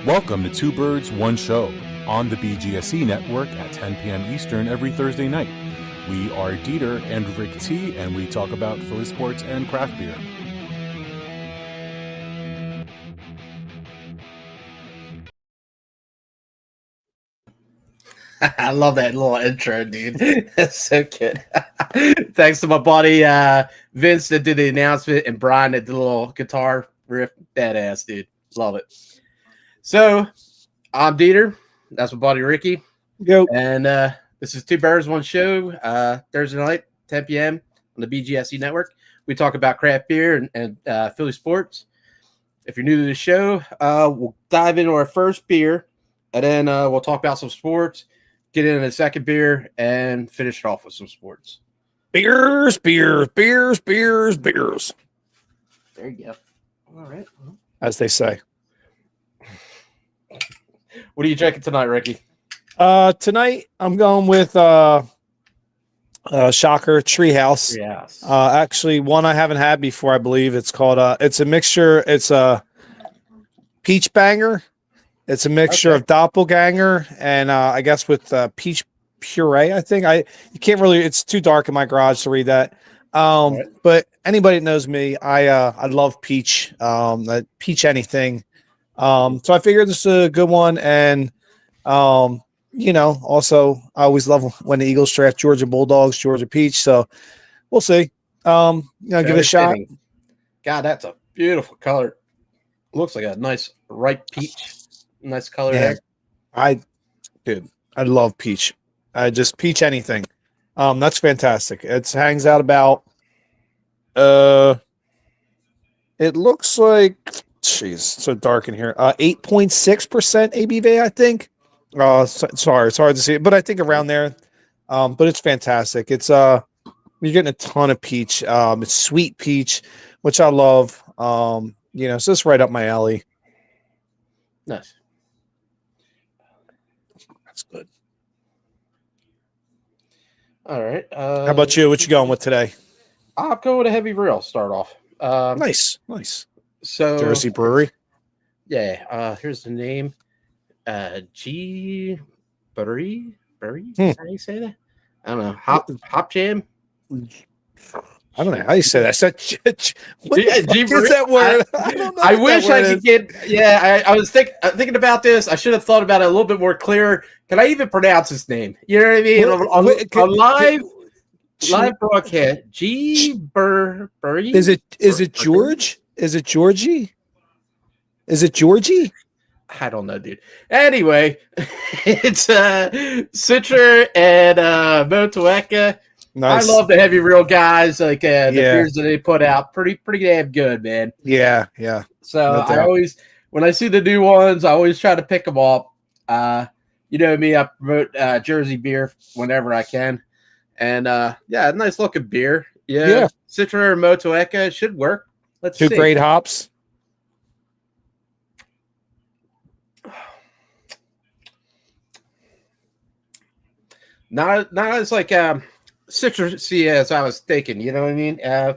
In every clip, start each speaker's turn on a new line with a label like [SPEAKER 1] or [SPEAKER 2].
[SPEAKER 1] Welcome to Two Birds, One Show on the BGSE Network at 10 p.m. Eastern every Thursday night. We are DeeTer and RicT, and we talk about Philly sports and craft beer.
[SPEAKER 2] I love that little intro, dude. That's so good. Thanks to my buddy Vince that did the announcement and Brian that did the little guitar riff. Badass, dude. Love it. So, I'm DeeTer. That's my buddy Ricky.
[SPEAKER 3] Yo.
[SPEAKER 2] And this is Two Birds, One Show, Thursday night, 10 p.m. on the BGSE Network. We talk about craft beer and Philly sports. If you're new to the show, we'll dive into our first beer, and then we'll talk about some sports, get into the second beer, and finish it off with some sports.
[SPEAKER 3] Beers. There you
[SPEAKER 2] go. All right.
[SPEAKER 3] As they say.
[SPEAKER 2] What are you drinking tonight, Ricky?
[SPEAKER 3] Tonight I'm going with Shocker Treehouse.
[SPEAKER 2] Yes.
[SPEAKER 3] Actually, one I haven't had before, I believe. It's called it's a mixture. It's a peach banger. It's a mixture of doppelganger and I guess with peach puree. I think you can't really. It's too dark in my garage to read that. But anybody that knows me, I love peach. Peach anything. So I figured this is a good one, and also I always love when the Eagles draft Georgia Bulldogs, Georgia Peach. So we'll see. Give it a shot.
[SPEAKER 2] God, that's a beautiful color. Looks like a nice ripe peach. Nice color there.
[SPEAKER 3] I love peach. I just peach anything. That's fantastic. It hangs out about it looks like so dark in here. 8.6% ABV, I think. Sorry, it's hard to see it, but I think around there. But it's fantastic. It's you're getting a ton of peach. It's sweet peach, which I love. So it's right up my alley.
[SPEAKER 2] Nice.
[SPEAKER 3] That's good.
[SPEAKER 2] All right.
[SPEAKER 3] How about you? What you going with today?
[SPEAKER 2] I'll go with a heavy rail. Start off.
[SPEAKER 3] Nice.
[SPEAKER 2] So
[SPEAKER 3] Jersey Brewery.
[SPEAKER 2] Yeah. Here's the name. G. Burry. Is how you say that? I don't know. Hop Jam.
[SPEAKER 3] I don't know how you say that. What is
[SPEAKER 2] that word? I wish I could get. Yeah, I was thinking about this. I should have thought about it a little bit more clear. Can I even pronounce his name? You know what I mean? On live broadcast. G. Burry.
[SPEAKER 3] Is it George? Is it Georgie? Is it Georgie?
[SPEAKER 2] I don't know, dude. Anyway, it's Citra and Motueka.
[SPEAKER 3] Nice.
[SPEAKER 2] I love the heavy reel guys. Like the beers that they put out, pretty damn good, man.
[SPEAKER 3] Yeah.
[SPEAKER 2] So I always, when I see the new ones, I always try to pick them up. You know me, I promote Jersey beer whenever I can, and nice looking beer. Yeah. Citra and Motueka should work. Let's see.
[SPEAKER 3] Two great hops.
[SPEAKER 2] Not as like citrusy as I was thinking. You know what I mean? A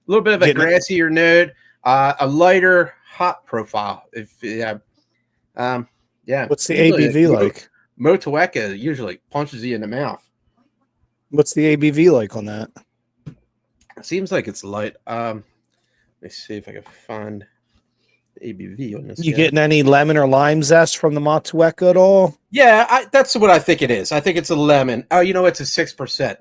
[SPEAKER 2] little bit of a grassier note, a lighter hop profile.
[SPEAKER 3] What's the ABV like?
[SPEAKER 2] Motueka usually punches you in the mouth.
[SPEAKER 3] What's the ABV like on that?
[SPEAKER 2] It seems like it's light. Let me see if I can find the ABV on this.
[SPEAKER 3] You getting any lemon or lime zest from the Motueka at all?
[SPEAKER 2] Yeah, that's what I think it is. I think it's a lemon. Oh, it's a 6%.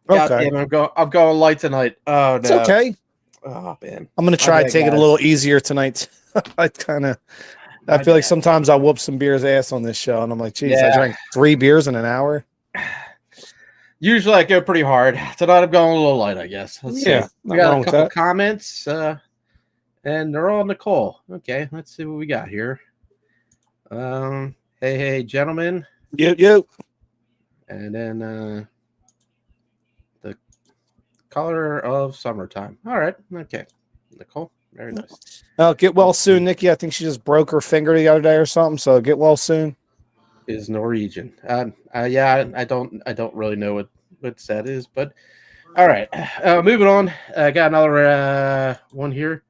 [SPEAKER 3] Okay.
[SPEAKER 2] I'm going light tonight. Oh no.
[SPEAKER 3] It's okay.
[SPEAKER 2] Oh man.
[SPEAKER 3] I'm gonna try to take it a little easier tonight. I feel like sometimes I whoop some beer's ass on this show, and I'm like, geez, I drank 3 beers in an hour.
[SPEAKER 2] Usually I go pretty hard. Tonight I'm going a little light, I guess. Let's see. We got a couple comments, and they're all Nicole. Okay, let's see what we got here. Hey, gentlemen.
[SPEAKER 3] Yep.
[SPEAKER 2] And then the color of summertime. All right. Okay. Nicole. Very nice.
[SPEAKER 3] Get well soon, Nikki. I think she just broke her finger the other day or something. So get well soon.
[SPEAKER 2] Is Norwegian. I don't really know what that is, but all right. Moving on. I got another one here.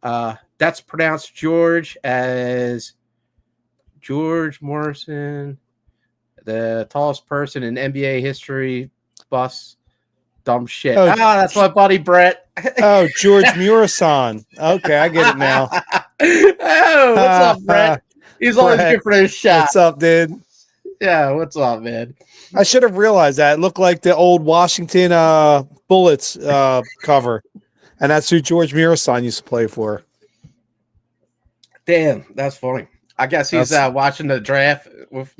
[SPEAKER 2] That's pronounced George as George Morrison, the tallest person in NBA history, bus, dumb shit.
[SPEAKER 3] Oh,
[SPEAKER 2] That's my buddy Brett.
[SPEAKER 3] Oh, George Murasan. Okay, I get it now.
[SPEAKER 2] Oh, what's up, Brett? He's always
[SPEAKER 3] Brett,
[SPEAKER 2] good for his shot.
[SPEAKER 3] What's up, dude?
[SPEAKER 2] Yeah, what's up, man?
[SPEAKER 3] I should have realized that. It looked like the old Washington Bullets cover. And that's who George Murasan used to play for.
[SPEAKER 2] Damn, that's funny. I guess he's watching the draft with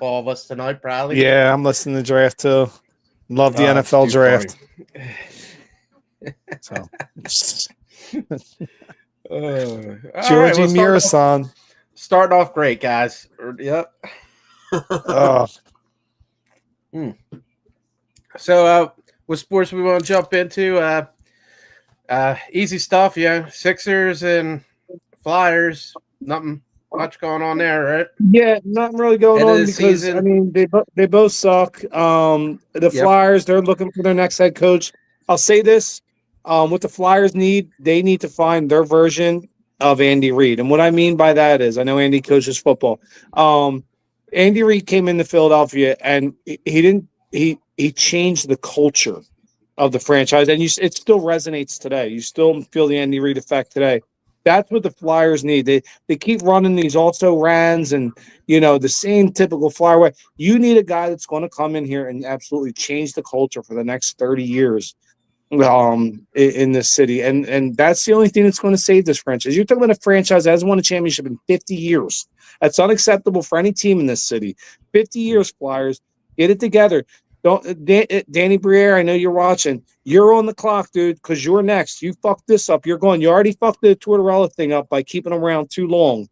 [SPEAKER 2] all of us tonight, probably.
[SPEAKER 3] Yeah, I'm listening to the draft too. Love the NFL draft. So Georgie Murasan.
[SPEAKER 2] Starting off great, guys. Yep. So what sports we want to jump into? Easy stuff, Sixers and Flyers. Nothing much going on there, right?
[SPEAKER 3] Yeah, nothing really going on because season. I mean they both suck. The Flyers, they're looking for their next head coach. I'll say this: what the Flyers they need to find their version of Andy Reid. And what I mean by that is, I know Andy coaches football. Andy Reid came into Philadelphia and he changed the culture of the franchise, and it still resonates today. You still feel the Andy Reid effect today. That's what the Flyers need. They keep running these also rans and the same typical Flyer way. You need a guy that's going to come in here and absolutely change the culture for the next 30 years in this city. And that's the only thing that's going to save this franchise. You're talking about a franchise that hasn't won a championship in 50 years. That's unacceptable for any team in this city. 50 years, Flyers. Get it together. Danny Briere, I know you're watching. You're on the clock, dude, because you're next. You fucked this up. You're going. You already fucked the Tortorella thing up by keeping him around too long.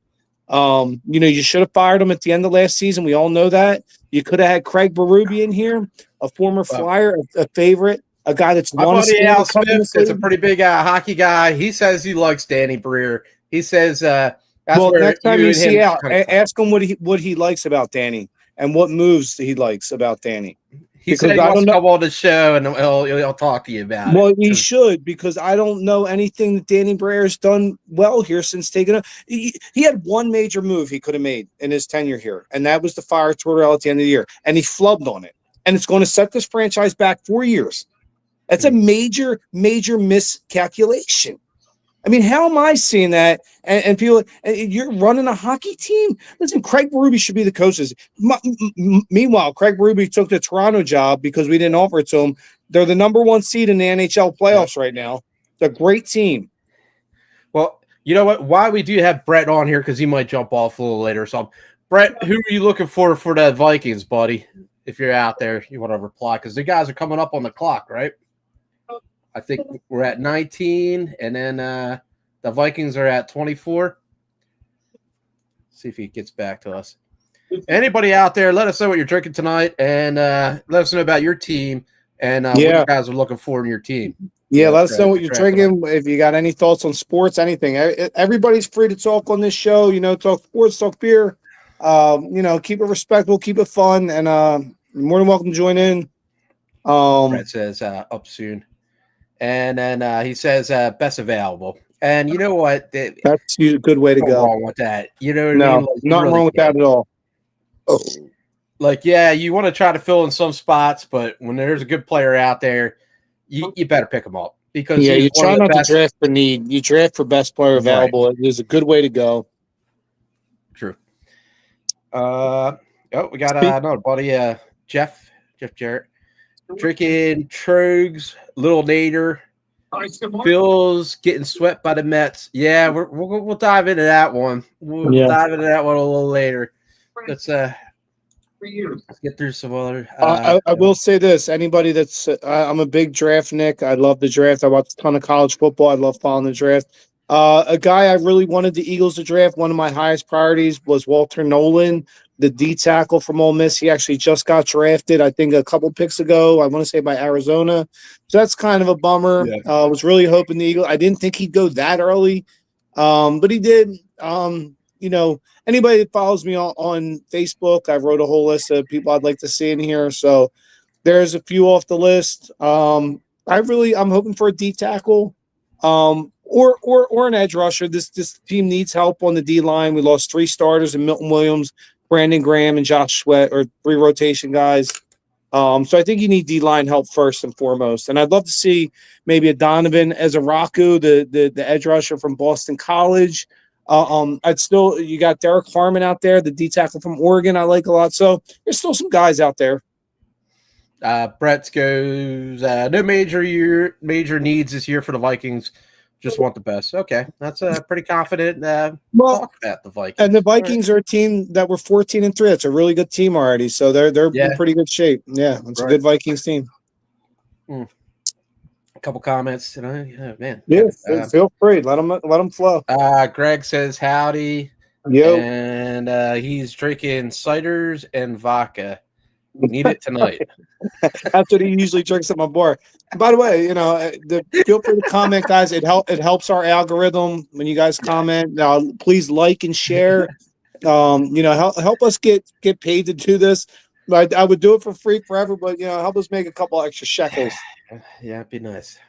[SPEAKER 3] You should have fired him at the end of last season. We all know that. You could have had Craig Berube in here, a former Flyer, a favorite, a guy that's
[SPEAKER 2] my buddy Al Smith is a pretty big hockey guy. He says he likes Danny Briere. He says that's
[SPEAKER 3] next time you see Al, ask him what he likes about Danny and what moves he likes about Danny.
[SPEAKER 2] He said he wants to come on the show and he'll talk to you about it.
[SPEAKER 3] Well, he should, because I don't know anything that Danny Brier's done well here since taking it. He had one major move he could have made in his tenure here, and that was to fire Tortorella at the end of the year, and he flubbed on it. And it's going to set this franchise back 4 years. That's a major, major miscalculation. I mean, how am I seeing that? And people, you're running a hockey team? Listen, Craig Berube should be the coaches. Meanwhile, Craig Berube took the Toronto job because we didn't offer it to him. They're the number 1 seed in the NHL playoffs right now. It's a great team.
[SPEAKER 2] Well, you know what? Why we do have Brett on here, because he might jump off a little later. So, Brett, who are you looking for the Vikings, buddy? If you're out there, you want to reply, because the guys are coming up on the clock, right? I think we're at 19, and then the Vikings are at 24. See if he gets back to us. Anybody out there, let us know what you're drinking tonight, and let us know about your team and what you guys are looking for in your team.
[SPEAKER 3] Yeah, let us know what you're drinking. If you got any thoughts on sports, anything. Everybody's free to talk on this show. Talk sports, talk beer. Keep it respectful, keep it fun, and you're more than welcome to join in.
[SPEAKER 2] Brett says up soon. And then he says best available. And you know what?
[SPEAKER 3] That's a good way to go.
[SPEAKER 2] Wrong with that. You know what I mean? Like,
[SPEAKER 3] nothing wrong with that at all.
[SPEAKER 2] Oh. Like, yeah, you want to try to fill in some spots, but when there's a good player out there, you better pick him up. Because
[SPEAKER 3] you try not to draft for need. You draft for best player available. Right. It is a good way to go.
[SPEAKER 2] True. We got another buddy, Jeff Jarrett. Drinking Trogs, Little Nader. Phil's getting swept by the Mets. Yeah, we'll dive into that one. We'll dive into that one a little later. Let's get through some other.
[SPEAKER 3] I will say this: anybody that's I'm a big draft Nick. I love the draft. I watch a ton of college football. I love following the draft. A guy I really wanted the Eagles to draft. One of my highest priorities was Walter Nolan, the D tackle from Ole Miss. He actually just got drafted, I think, a couple picks ago. I want to say by Arizona. So that's kind of a bummer. Yeah. I was really hoping the Eagles. I didn't think he'd go that early, but he did. Anybody that follows me on Facebook, I wrote a whole list of people I'd like to see in here. So there's a few off the list. I'm hoping for a D tackle. or an edge rusher. This team needs help on the D line. We lost 3 starters in Milton Williams, Brandon Graham, and Josh Sweat, or 3 rotation guys. So I think you need D line help first and foremost. And I'd love to see maybe a Donovan Ezaraku, the edge rusher from Boston College. You got Derek Harmon out there, the D tackle from Oregon. I like a lot. So there's still some guys out there.
[SPEAKER 2] Brett goes, no major needs this year for the Vikings. Just want the best. Okay, that's a pretty confident talk about the Vikings.
[SPEAKER 3] And the Vikings are a team that were 14-3. It's a really good team already, so they're in pretty good shape. Yeah, it's a good Vikings team.
[SPEAKER 2] A couple comments tonight. Oh, man.
[SPEAKER 3] Yeah, feel free. Let them flow.
[SPEAKER 2] Greg says howdy.
[SPEAKER 3] Yo.
[SPEAKER 2] And he's drinking ciders and vodka. Need it tonight.
[SPEAKER 3] That's what he usually drinks at my bar. By the way, feel free to comment, guys. It helps our algorithm when you guys comment. Please like and share. Help us get paid to do this. I would do it for free forever, but help us make a couple extra shekels.
[SPEAKER 2] Yeah, it'd be nice.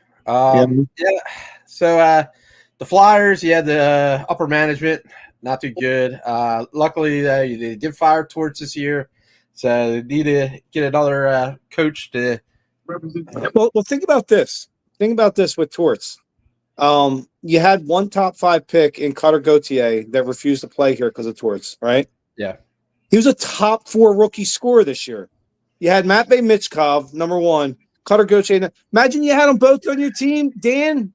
[SPEAKER 2] So the Flyers, the upper management, not too good. Luckily, they did fire Torts this year. So they need to get another coach to.
[SPEAKER 3] Well, think about this. Think about this with Torts. You had one top 5 pick in Cutter Gauthier that refused to play here because of Torts, right?
[SPEAKER 2] Yeah.
[SPEAKER 3] He was a top 4 rookie scorer this year. You had Matt Mitchkov, number 1, Cutter Gauthier. Imagine you had them both on your team, Dan.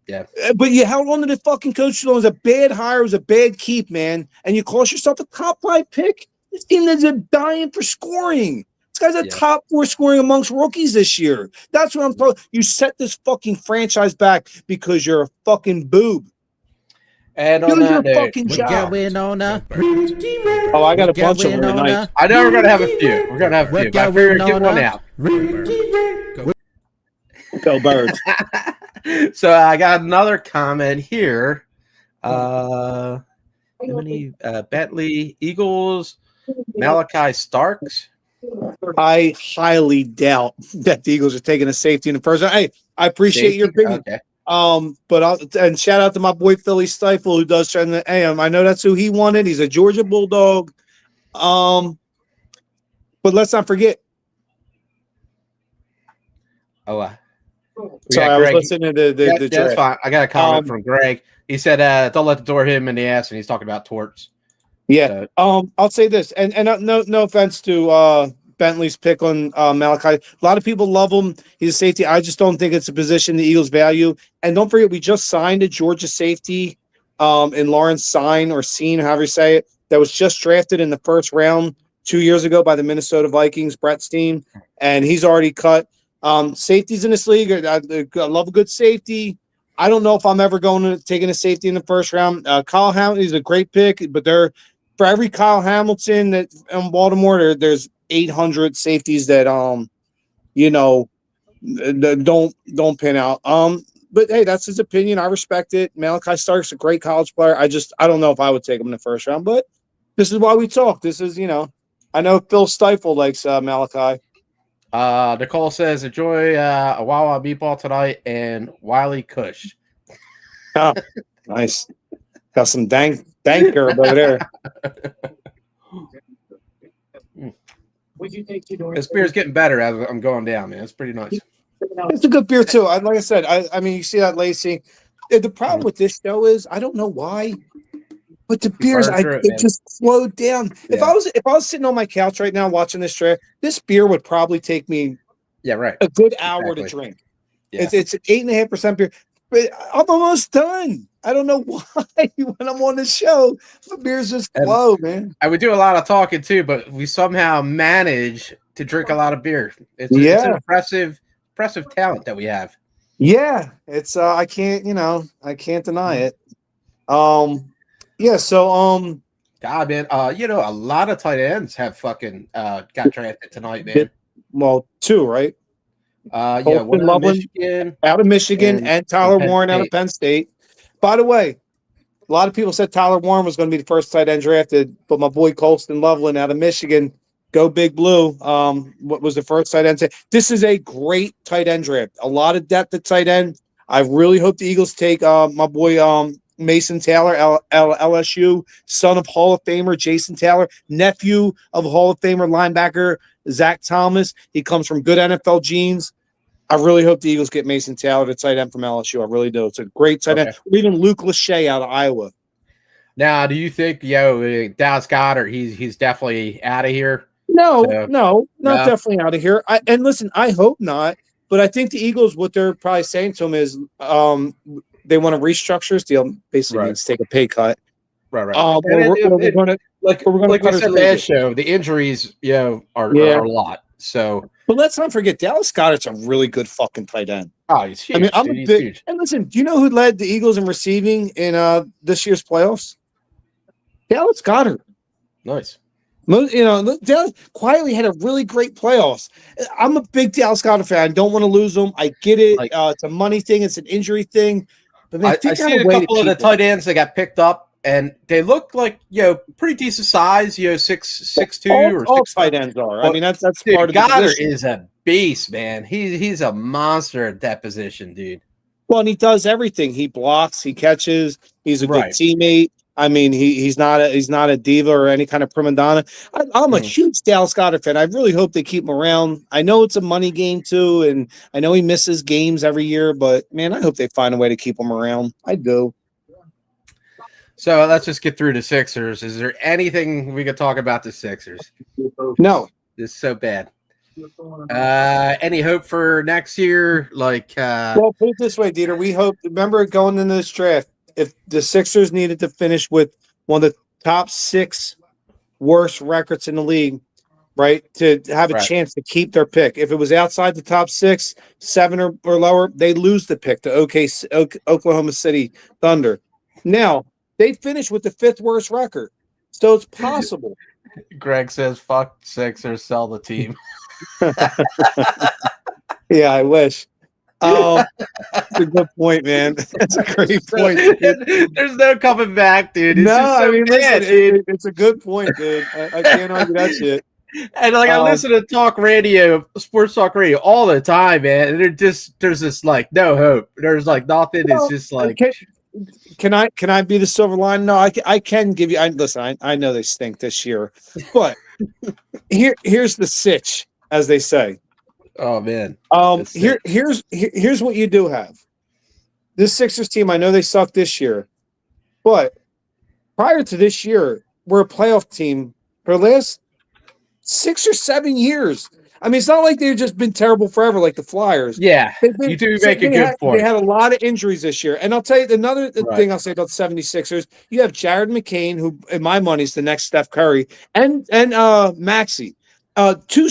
[SPEAKER 2] Yeah.
[SPEAKER 3] But you held on to the fucking coach. It was a bad hire. It was a bad keep, man. And you cost yourself a top 5 pick. This team is dying for scoring. This guy's a top 4 scoring amongst rookies this year. That's what I'm talking. You set this fucking franchise back because you're a fucking boob.
[SPEAKER 2] And on that
[SPEAKER 3] note, fucking
[SPEAKER 4] we're
[SPEAKER 3] job.
[SPEAKER 4] going on a
[SPEAKER 3] I got a bunch of them tonight.
[SPEAKER 2] I know we're gonna have a few. We're gonna have a few. I figured get one out.
[SPEAKER 3] Go Birds.
[SPEAKER 2] So I got another comment here. Bentley Eagles. Malachi Starks.
[SPEAKER 3] I highly doubt that the Eagles are taking a safety in the first round. Hey, I appreciate your opinion.
[SPEAKER 2] Okay.
[SPEAKER 3] But shout out to my boy Philly Stifle who does try to AM. I know that's who he wanted. He's a Georgia Bulldog. But let's not forget.
[SPEAKER 2] Sorry,
[SPEAKER 3] I was listening to the
[SPEAKER 2] that's fine. I got a comment from Greg. He said, "Don't let the door hit him in the ass," and he's talking about Torts.
[SPEAKER 3] Yeah. I'll say this, and no offense to Bentley's pick on Malachi. A lot of people love him. He's a safety. I just don't think it's a position the Eagles value. And don't forget, we just signed a Georgia safety in Lawrence Sine, however you say it, that was just drafted in the first round 2 years ago by the Minnesota Vikings, Brett's team, and he's already cut. Safeties in this league, I love a good safety. I don't know if I'm ever going to taking a safety in the first round. Kyle Hamilton is a great pick, but for every Kyle Hamilton that in Baltimore, there's 800 safeties that don't pan out. But hey, that's his opinion. I respect it. Malachi Stark's a great college player. I don't know if I would take him in the first round, but this is why we talk. This is, I know Phil Stifle likes Malachi.
[SPEAKER 2] Nicole says, enjoy a Wawa meatball tonight and Wiley Kush.
[SPEAKER 3] Oh, nice. Got some danker over there.
[SPEAKER 2] This beer's getting better as I'm going down, man. It's pretty nice.
[SPEAKER 3] It's a good beer too. Like I said, I mean, you see that Lacey. The problem with this show is I don't know why, but the beers it just slowed down. Yeah. If I was sitting on my couch right now watching this track, this beer would probably take me a good hour to drink. Yeah. It's an 8.5% beer, but I'm almost done. I don't know why when I'm on the show, the beers just flow, man.
[SPEAKER 2] I would do a lot of talking too, but we somehow manage to drink a lot of beer. It's an impressive talent that we have.
[SPEAKER 3] Yeah, it's I can't deny it. So
[SPEAKER 2] God, man, a lot of tight ends have fucking got drafted tonight, man.
[SPEAKER 3] Well, 2, right?
[SPEAKER 2] One
[SPEAKER 3] out of Michigan, and Tyler Warren out of Penn State. By the way, a lot of people said Tyler Warren was going to be the first tight end drafted, but my boy Colston Loveland out of Michigan, go Big Blue, what was the first tight end? This is a great tight end draft. A lot of depth at tight end. I really hope the Eagles take my boy Mason Taylor, LSU, son of Hall of Famer Jason Taylor, nephew of Hall of Famer linebacker Zach Thomas. He comes from good NFL genes. I really hope the Eagles get Mason Taylor, the tight end from LSU. I really do. It's a great tight end. Or even Luke Lachey out of Iowa.
[SPEAKER 2] Now, do you think, Dallas Goddard, he's definitely out of here?
[SPEAKER 3] No, not definitely out of here. And listen, I hope not. But I think the Eagles, what they're probably saying to him is they want to restructure his deal. Basically, means take a pay cut.
[SPEAKER 2] Right.
[SPEAKER 3] We're going to
[SPEAKER 2] like we said last show, the injuries, are a lot. So,
[SPEAKER 3] but let's not forget Dallas Goedert's a really good fucking tight end.
[SPEAKER 2] Oh, he's huge.
[SPEAKER 3] I mean, I'm a big. Huge. And listen, do you know who led the Eagles in receiving in this year's playoffs? Dallas Goedert.
[SPEAKER 2] Nice.
[SPEAKER 3] Dallas quietly had a really great playoffs. I'm a big Dallas Goedert fan. I don't want to lose him. I get it. It's a money thing. It's an injury thing. But man,
[SPEAKER 2] I see a couple of the tight ends that got picked up, and they look like pretty decent size. 6'2" or
[SPEAKER 3] all tight ends are. I mean, that's
[SPEAKER 2] dude,
[SPEAKER 3] part of the
[SPEAKER 2] Goddard
[SPEAKER 3] position.
[SPEAKER 2] is a beast, man. He's a monster at that position, dude.
[SPEAKER 3] Well, and he does everything. He blocks. He catches. He's a good teammate. I mean, he's not a diva or any kind of prima donna. I'm a huge Dallas Goedert fan. I really hope they keep him around. I know it's a money game too, and I know he misses games every year, but man, I hope they find a way to keep him around. I do.
[SPEAKER 2] So let's just get through the Sixers. Is there anything we could talk about the Sixers?
[SPEAKER 3] No.
[SPEAKER 2] It's so bad. Any hope for next year?
[SPEAKER 3] Well, put it this way, DeeTer. We hope. Remember going into this draft, if the Sixers needed to finish with one of the top 6 worst records in the league, right, to have a chance to keep their pick. If it was outside the top 6, 7 or lower, they lose the pick to Oklahoma City Thunder. Now, they finished with the 5th worst record, so it's possible.
[SPEAKER 2] Greg says, fuck Sixers, sell the team.
[SPEAKER 3] Yeah, I wish. That's a good point, man. That's a great point. Dude.
[SPEAKER 2] There's no coming back, dude.
[SPEAKER 3] It's a good point, dude. I can't argue that shit.
[SPEAKER 2] And I listen to sports talk radio all the time, man. And there's this no hope. There's nothing. It's just
[SPEAKER 3] Can I be the silver line? No, I can give you. Listen, I know they stink this year, but here's the sitch, as they say.
[SPEAKER 2] Oh man.
[SPEAKER 3] Here's what you do have. This Sixers team, I know they suck this year, but prior to this year, we're a playoff team for the last 6 or 7 years. I mean, it's not like they've just been terrible forever like the Flyers.
[SPEAKER 2] Yeah, you do make a good point.
[SPEAKER 3] They had a lot of injuries this year. And I'll tell you another thing I'll say about the 76ers. You have Jared McCain, who in my money is the next Steph Curry, and Maxey. 2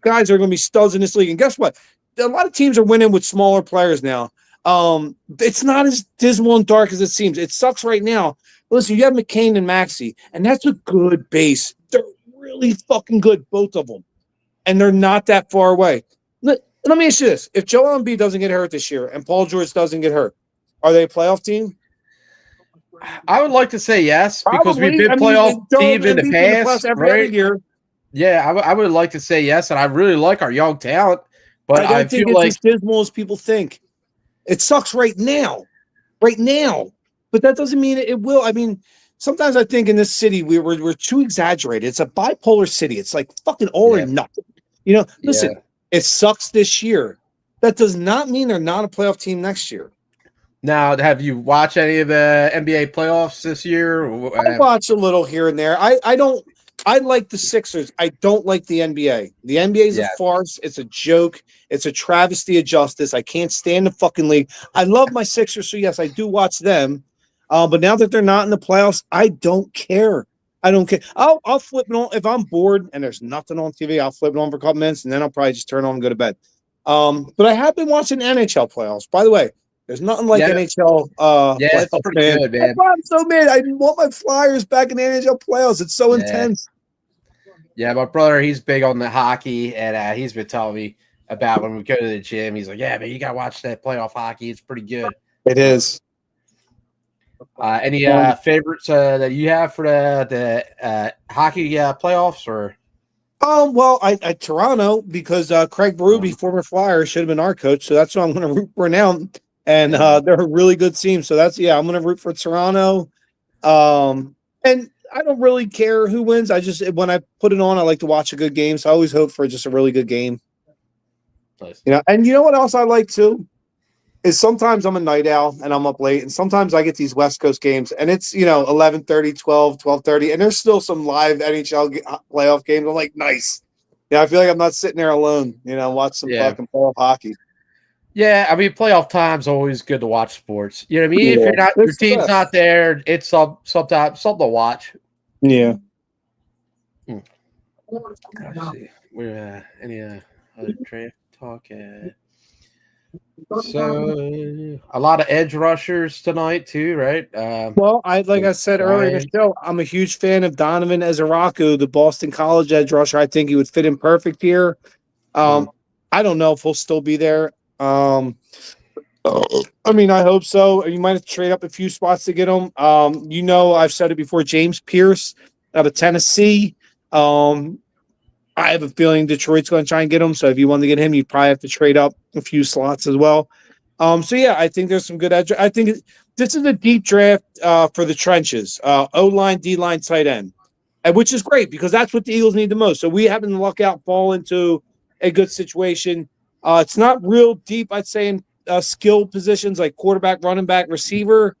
[SPEAKER 3] guys are going to be studs in this league. And guess what? A lot of teams are winning with smaller players now. It's not as dismal and dark as it seems. It sucks right now. Listen, you have McCain and Maxey, and that's a good base. They're really fucking good, both of them. And they're not that far away. Let me ask you this. If Joel Embiid doesn't get hurt this year and Paul George doesn't get hurt, are they a playoff team?
[SPEAKER 2] I would like to say yes, because we've been playoff teams in the past.
[SPEAKER 3] Every year.
[SPEAKER 2] Yeah, I would like to say yes, and I really like our young talent. But
[SPEAKER 3] I don't think it's as dismal as people think. It sucks right now. But that doesn't mean it will. I mean, sometimes I think in this city we're too exaggerated. It's a bipolar city. It's like fucking all or nothing. Listen, it sucks this year. That does not mean they're not a playoff team next year.
[SPEAKER 2] Now, have you watched any of the NBA playoffs this year?
[SPEAKER 3] I watch a little here and there. I like the Sixers. I don't like the NBA. The NBA is a farce. It's a joke. It's a travesty of justice. I can't stand the fucking league. I love my Sixers, so yes, I do watch them. But now that they're not in the playoffs, I don't care. I'll flip it on if I'm bored and there's nothing on TV. I'll flip it on for a couple minutes and then I'll probably just turn on and go to bed. But I have been watching NHL playoffs. By the way, there's nothing like NHL.
[SPEAKER 2] It's pretty good, man.
[SPEAKER 3] I'm so mad. I want my Flyers back in the NHL playoffs. It's so intense.
[SPEAKER 2] Yeah, my brother, he's big on the hockey, and he's been telling me about when we go to the gym. He's like, yeah, man, you got to watch that playoff hockey. It's pretty good.
[SPEAKER 3] It is.
[SPEAKER 2] Any favorites that you have for the hockey playoffs? Or
[SPEAKER 3] well, I Toronto, because Craig Berube, former Flyer, should have been our coach, so that's what I'm going to root for now. and they're a really good team. So I'm going to root for Toronto. And I don't really care who wins. When I put it on, I like to watch a good game. So I always hope for just a really good game.
[SPEAKER 2] Nice.
[SPEAKER 3] And you know what else I like too? Is sometimes I'm a night owl and I'm up late, and sometimes I get these West Coast games and it's 11:30, 12:30, and there's still some live NHL playoff games. I'm like, nice. I feel like I'm not sitting there alone, watch some fucking playoff hockey.
[SPEAKER 2] Yeah, I mean, playoff time's always good to watch sports. You know what I mean? If your team's not there, it's sometimes something to watch.
[SPEAKER 3] Yeah.
[SPEAKER 2] Let's see. We're any other draft talk? So a lot of edge rushers tonight too, right?
[SPEAKER 3] Well, I said earlier in the show, I'm a huge fan of Donovan Ezeraku, the Boston College edge rusher. I think he would fit in perfect here. I don't know if he'll still be there. I mean, I hope so. You might have to trade up a few spots to get him. I've said it before. James Pierce out of Tennessee. I have a feeling Detroit's going to try and get him. So if you want to get him, you probably have to trade up a few slots as well. I think there's some good edge. I think this is a deep draft for the trenches. O-line, D-line, tight end, which is great because that's what the Eagles need the most. So we happen to luck out, fall into a good situation. It's not real deep, I'd say, in skill positions like quarterback, running back, receiver.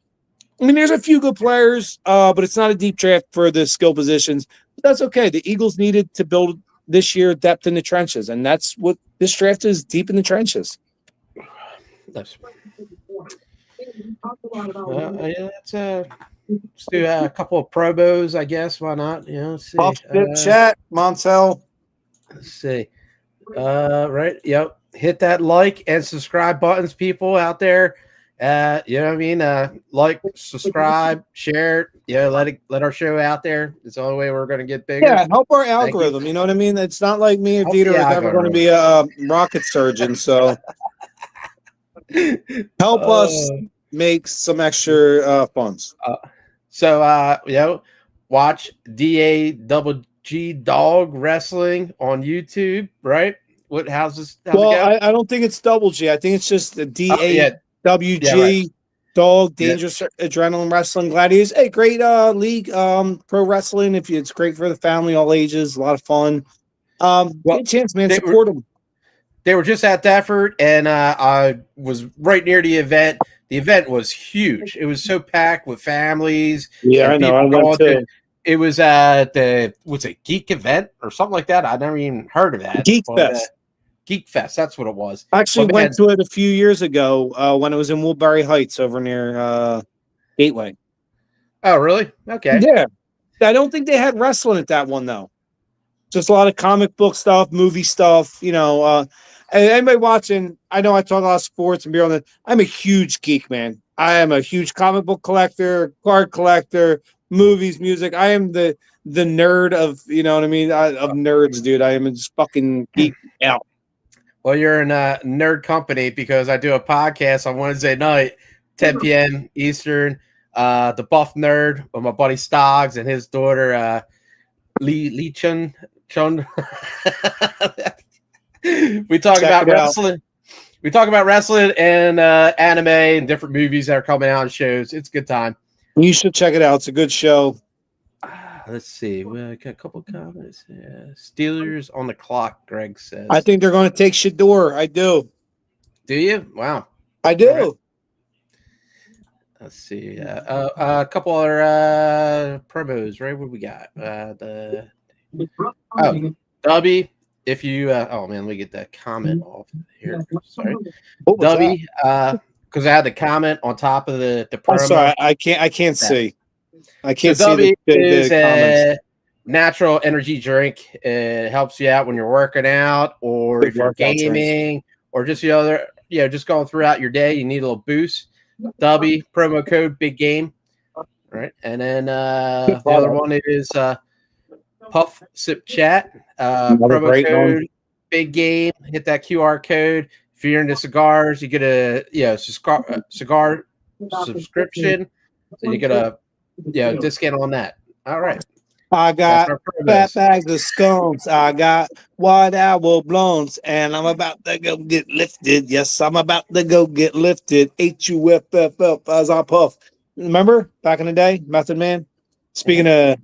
[SPEAKER 3] I mean, there's a few good players, but it's not a deep draft for the skill positions. But that's okay. The Eagles needed to build this year depth in the trenches, and that's what this draft is, deep in the trenches.
[SPEAKER 2] Let's do a couple of promos, I guess. Why not? Let's see.
[SPEAKER 3] Chat, Montel.
[SPEAKER 2] Let's see. Right. Yep. Hit that like and subscribe buttons, people out there. You know what I mean? Like, subscribe, share. Let our show out there. It's the only way we're going to get bigger.
[SPEAKER 3] Yeah, help our algorithm. You know what I mean? It's not like me or DeeTer is ever going to be a rocket surgeon. So help us make some extra funds.
[SPEAKER 2] Watch DAWG Dog Wrestling on YouTube, right? How's it go?
[SPEAKER 3] I don't think it's double G. I think it's just the DAWG Dog Dangerous Adrenaline Wrestling Gladiators. Hey, great league, pro wrestling. It's great for the family, all ages, a lot of fun. Get a chance, man. Support them.
[SPEAKER 2] They were just at Defford, and I was right near the event. The event was huge. It was so packed with families.
[SPEAKER 3] Yeah, I know. I went too.
[SPEAKER 2] It was at the Geek event or something like that. I never even heard of that.
[SPEAKER 3] Geek Fest.
[SPEAKER 2] Geek Fest. That's what it was.
[SPEAKER 3] I actually went to it a few years ago when it was in Woodbury Heights over near Gateway.
[SPEAKER 2] Oh, really? Okay.
[SPEAKER 3] Yeah. I don't think they had wrestling at that one, though. Just a lot of comic book stuff, movie stuff, And anybody watching, I know I talk a lot of sports and beer on that. I'm a huge geek, man. I am a huge comic book collector, card collector, movies, music. I am the nerd of, you know what I mean? Of nerds, dude. I am just fucking geek out.
[SPEAKER 2] Well, you're in a nerd company because I do a podcast on Wednesday night, 10 p.m. Eastern. The Buff Nerd with my buddy Stoggs and his daughter, Lee Chun. We talk about wrestling. We talk about wrestling and anime and different movies that are coming out and shows. It's a good time.
[SPEAKER 3] You should check it out. It's a good show.
[SPEAKER 2] Let's see. We got a couple comments. Yeah. Steelers on the clock, Greg says.
[SPEAKER 3] I think they're going to take Shador. I do.
[SPEAKER 2] Do you? Wow.
[SPEAKER 3] I do.
[SPEAKER 2] Right. Let's see. A couple other promos, right? What we got? Dubby. If you let me get that comment off here. Sorry, Dubby. Because I had the comment on top of the promo.
[SPEAKER 3] I'm sorry, I can't see. I can't
[SPEAKER 2] see.
[SPEAKER 3] Dubby
[SPEAKER 2] is a natural energy drink. It helps you out when you're working out, or if you're gaming, or just just going throughout your day. You need a little boost. Dubby, promo code Big Game. All right, and then the other one is Puff Sip Chat. Promo code Big Game. Hit that QR code. If you're into cigars, you get a cigar subscription. So you get a discount on that. All right.
[SPEAKER 3] I
[SPEAKER 2] That's
[SPEAKER 3] got
[SPEAKER 2] our
[SPEAKER 3] fat
[SPEAKER 2] promos.
[SPEAKER 3] bags of scones. I got white owl blowns, and I'm about to go get lifted. Yes, I'm about to go get lifted. HUFFF as I puff. Remember back in the day, Method Man? Speaking of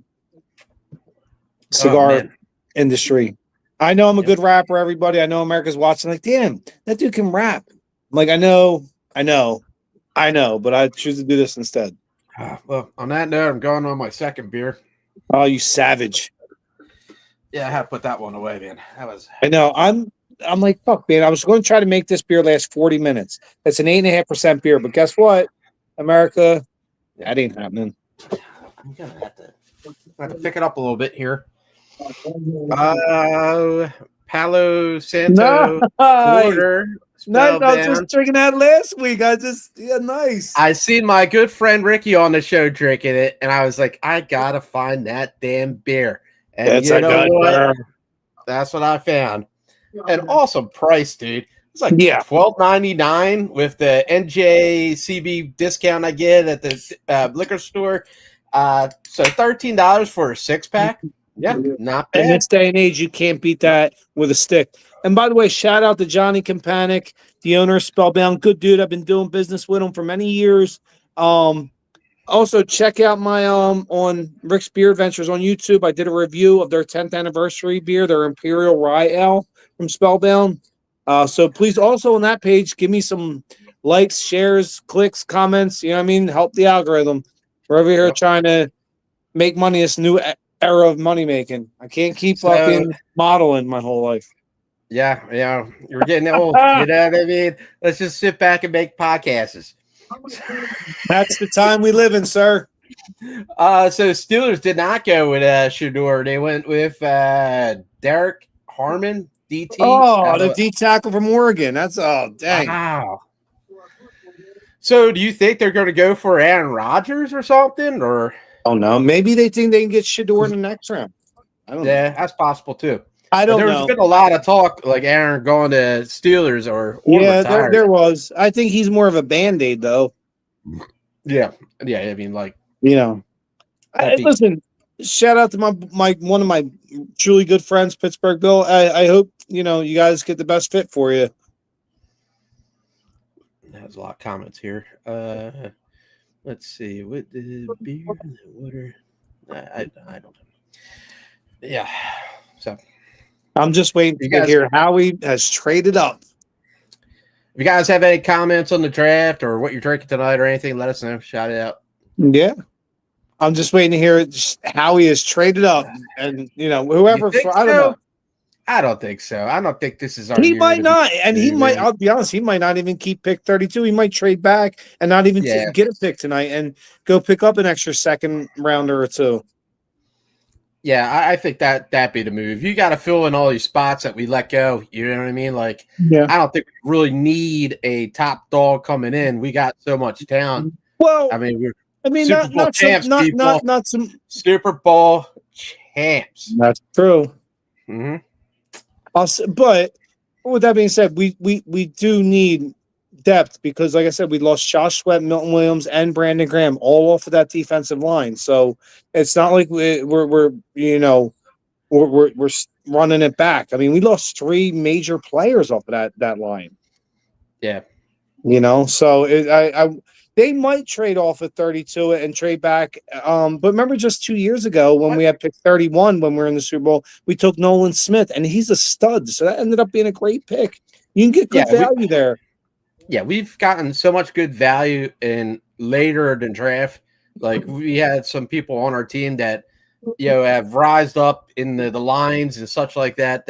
[SPEAKER 2] Oh
[SPEAKER 3] cigar
[SPEAKER 2] man.
[SPEAKER 3] industry, I know I'm a
[SPEAKER 2] Yep.
[SPEAKER 3] good rapper, everybody. I know America's watching, like, damn, that dude can rap. I'm like, I know, but I choose to do this instead.
[SPEAKER 2] Well, on that note, I'm going on my second beer.
[SPEAKER 3] Oh, you savage.
[SPEAKER 2] Yeah, I had to put that one away, man. That was
[SPEAKER 3] I know. I'm like, fuck, man. I was going to try to make this beer last 40 minutes. It's an 8.5% beer, but guess what? America, that ain't happening.
[SPEAKER 2] I'm gonna have to pick it up a little bit here. Palo Santo
[SPEAKER 3] Nice.
[SPEAKER 2] Porter
[SPEAKER 3] Nice. I was
[SPEAKER 2] Spellbound.
[SPEAKER 3] just drinking that last week. Nice.
[SPEAKER 2] I seen my good friend Ricky on the show drinking it, and I was like, I gotta find that damn beer. And
[SPEAKER 3] That's
[SPEAKER 2] you
[SPEAKER 3] a
[SPEAKER 2] know
[SPEAKER 3] good
[SPEAKER 2] what?
[SPEAKER 3] beer.
[SPEAKER 2] That's what I found. An awesome price, dude. It's like
[SPEAKER 3] Yeah.
[SPEAKER 2] $12.99 with the NJCB discount I get at the liquor store. So $13 for a 6-pack. Yeah, not
[SPEAKER 3] In
[SPEAKER 2] bad.
[SPEAKER 3] this day and age, you can't beat that with a stick. And by the way, shout out to Johnny Kampanik, the owner of Spellbound. Good dude. I've been doing business with him for many years. Also check out my on Rick's Beer Adventures on YouTube. I did a review of their 10th anniversary beer, their Imperial Rye Ale from Spellbound. So please also on that page give me some likes, shares, clicks, comments. You know what I mean? Help the algorithm. We're over here trying to make money. This new era of money making. I can't keep fucking modeling my whole life.
[SPEAKER 2] Yeah, you're getting old. You know what I mean? Let's just sit back and make podcasts.
[SPEAKER 3] That's the time we live in, sir.
[SPEAKER 2] So Steelers did not go with Shador. They went with Derek Harmon, DT.
[SPEAKER 3] Oh, the D tackle from Oregon. That's dang.
[SPEAKER 2] Wow. So do you think they're going to go for Aaron Rodgers or something? Or
[SPEAKER 3] no, maybe they think they can get Shador in the next round. I don't know.
[SPEAKER 2] that's possible too.
[SPEAKER 3] I don't know.
[SPEAKER 2] There's been a lot of talk like Aaron going to Steelers or
[SPEAKER 3] yeah, there was. I think he's more of a Band-Aid though.
[SPEAKER 2] Yeah. I mean, like,
[SPEAKER 3] you know. Listen, shout out to my one of my truly good friends, Pittsburgh Bill. I hope you guys get the best fit for you.
[SPEAKER 2] There's a lot of comments here. Let's see. What the beer and the water? I don't know. Yeah. So
[SPEAKER 3] I'm just waiting to hear how he has traded up.
[SPEAKER 2] If you guys have any comments on the draft or what you're drinking tonight or anything, let us know. Shout it out.
[SPEAKER 3] Yeah. I'm just waiting to hear how he has traded up. And, whoever. I don't know.
[SPEAKER 2] I don't think so. I don't think this is our
[SPEAKER 3] He
[SPEAKER 2] year
[SPEAKER 3] might not. And he might,
[SPEAKER 2] man.
[SPEAKER 3] I'll be honest, he might not even keep pick 32. He might trade back and not even get a pick tonight and go pick up an extra second rounder or two.
[SPEAKER 2] Yeah, I think that'd be the move. You got to fill in all these spots that we let go. You know what I mean? Like, I don't think we really need a top dog coming in. We got so much talent.
[SPEAKER 3] Well,
[SPEAKER 2] I mean,
[SPEAKER 3] Super Bowl champs, not some
[SPEAKER 2] Super Bowl champs.
[SPEAKER 3] That's true.
[SPEAKER 2] Mm-hmm.
[SPEAKER 3] But with that being said, we do need depth because, like I said, we lost Josh Sweat, Milton Williams, and Brandon Graham all off of that defensive line. So it's not like we're running it back. I mean, we lost 3 major players off of that line.
[SPEAKER 2] Yeah,
[SPEAKER 3] so they might trade off at 32 and trade back. But remember, just 2 years ago when we had pick 31 when we were in the Super Bowl, we took Nolan Smith, and he's a stud. So that ended up being a great pick. You can get good value there.
[SPEAKER 2] Yeah, we've gotten so much good value in later than draft. Like we had some people on our team that have rised up in the lines and such like that.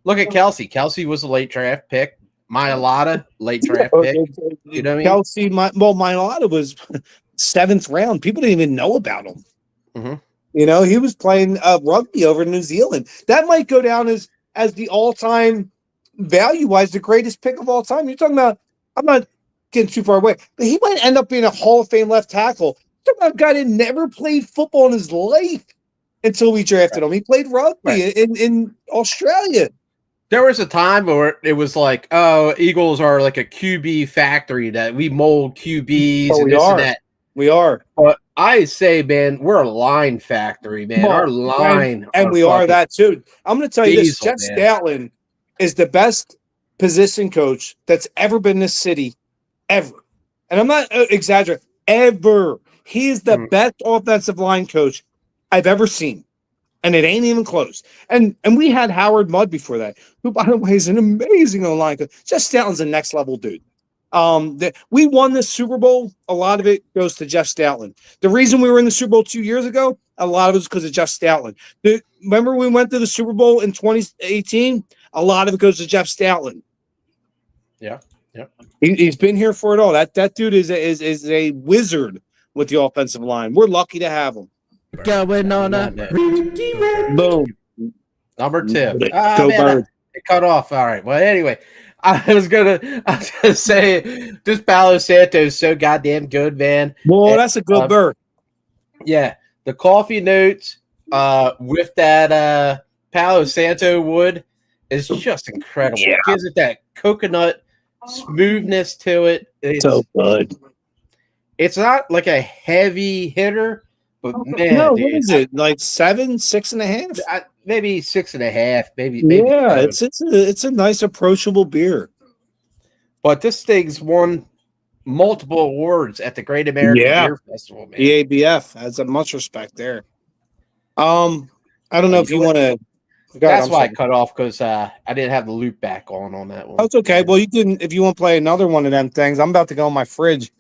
[SPEAKER 2] Look at Kelsey. Kelsey was a late draft pick. Mailata, late draft pick. You know what I mean?
[SPEAKER 3] Kelsey, Mailata was 7th round. People didn't even know about him.
[SPEAKER 2] Mm-hmm.
[SPEAKER 3] He was playing rugby over in New Zealand. That might go down as the all-time value-wise, the greatest pick of all time. You're talking about, I'm not getting too far away, but he might end up being a Hall of Fame left tackle. You're talking about a guy that never played football in his life until we drafted him. He played rugby in Australia.
[SPEAKER 2] There was a time where it was like, oh, Eagles are like a QB factory that we mold QBs and this and that.
[SPEAKER 3] We are.
[SPEAKER 2] But I say, man, we're a line factory, man. Our line.
[SPEAKER 3] And we are that too. I'm going to tell you this. Jeff
[SPEAKER 2] man.
[SPEAKER 3] Stoutland is the best position coach that's ever been in this city, ever. And I'm not exaggerating, ever. He's the best offensive line coach I've ever seen. And it ain't even close. And we had Howard Mudd before that, who, by the way, is an amazing O-line coach. Jeff Stoutland's a next level dude. We won this Super Bowl. A lot of it goes to Jeff Stoutland. The reason we were in the Super Bowl 2 years ago, a lot of it was because of Jeff Stoutland. Remember we went to the Super Bowl in 2018? A lot of it goes to Jeff Stoutland.
[SPEAKER 2] Yeah.
[SPEAKER 3] He's been here for it all. That dude is a wizard with the offensive line. We're lucky to have him.
[SPEAKER 4] Going on a
[SPEAKER 3] Boom.
[SPEAKER 2] Number 2.
[SPEAKER 3] Go Birds.
[SPEAKER 2] It cut off. All right. Well, anyway, I was gonna say this Palo Santo is so goddamn good, man.
[SPEAKER 3] Well, that's a good bird.
[SPEAKER 2] Yeah, the coffee notes with that Palo Santo wood is just incredible. Yeah. It gives it that coconut smoothness to it. It's
[SPEAKER 3] so good.
[SPEAKER 2] It's not like a heavy hitter. But man,
[SPEAKER 3] no,
[SPEAKER 2] dude,
[SPEAKER 3] what is it? Like 7, 6.5?
[SPEAKER 2] Maybe 6.5. Maybe.
[SPEAKER 3] Yeah, it's a nice approachable beer.
[SPEAKER 2] But this thing's won multiple awards at the Great American Beer Festival. Man.
[SPEAKER 3] EABF has a much respect there. I don't know if you want to.
[SPEAKER 2] That's why I cut off because I didn't have the loop back on that one.
[SPEAKER 3] That's okay. Well, you can if you want to play another one of them things. I'm about to go in my fridge.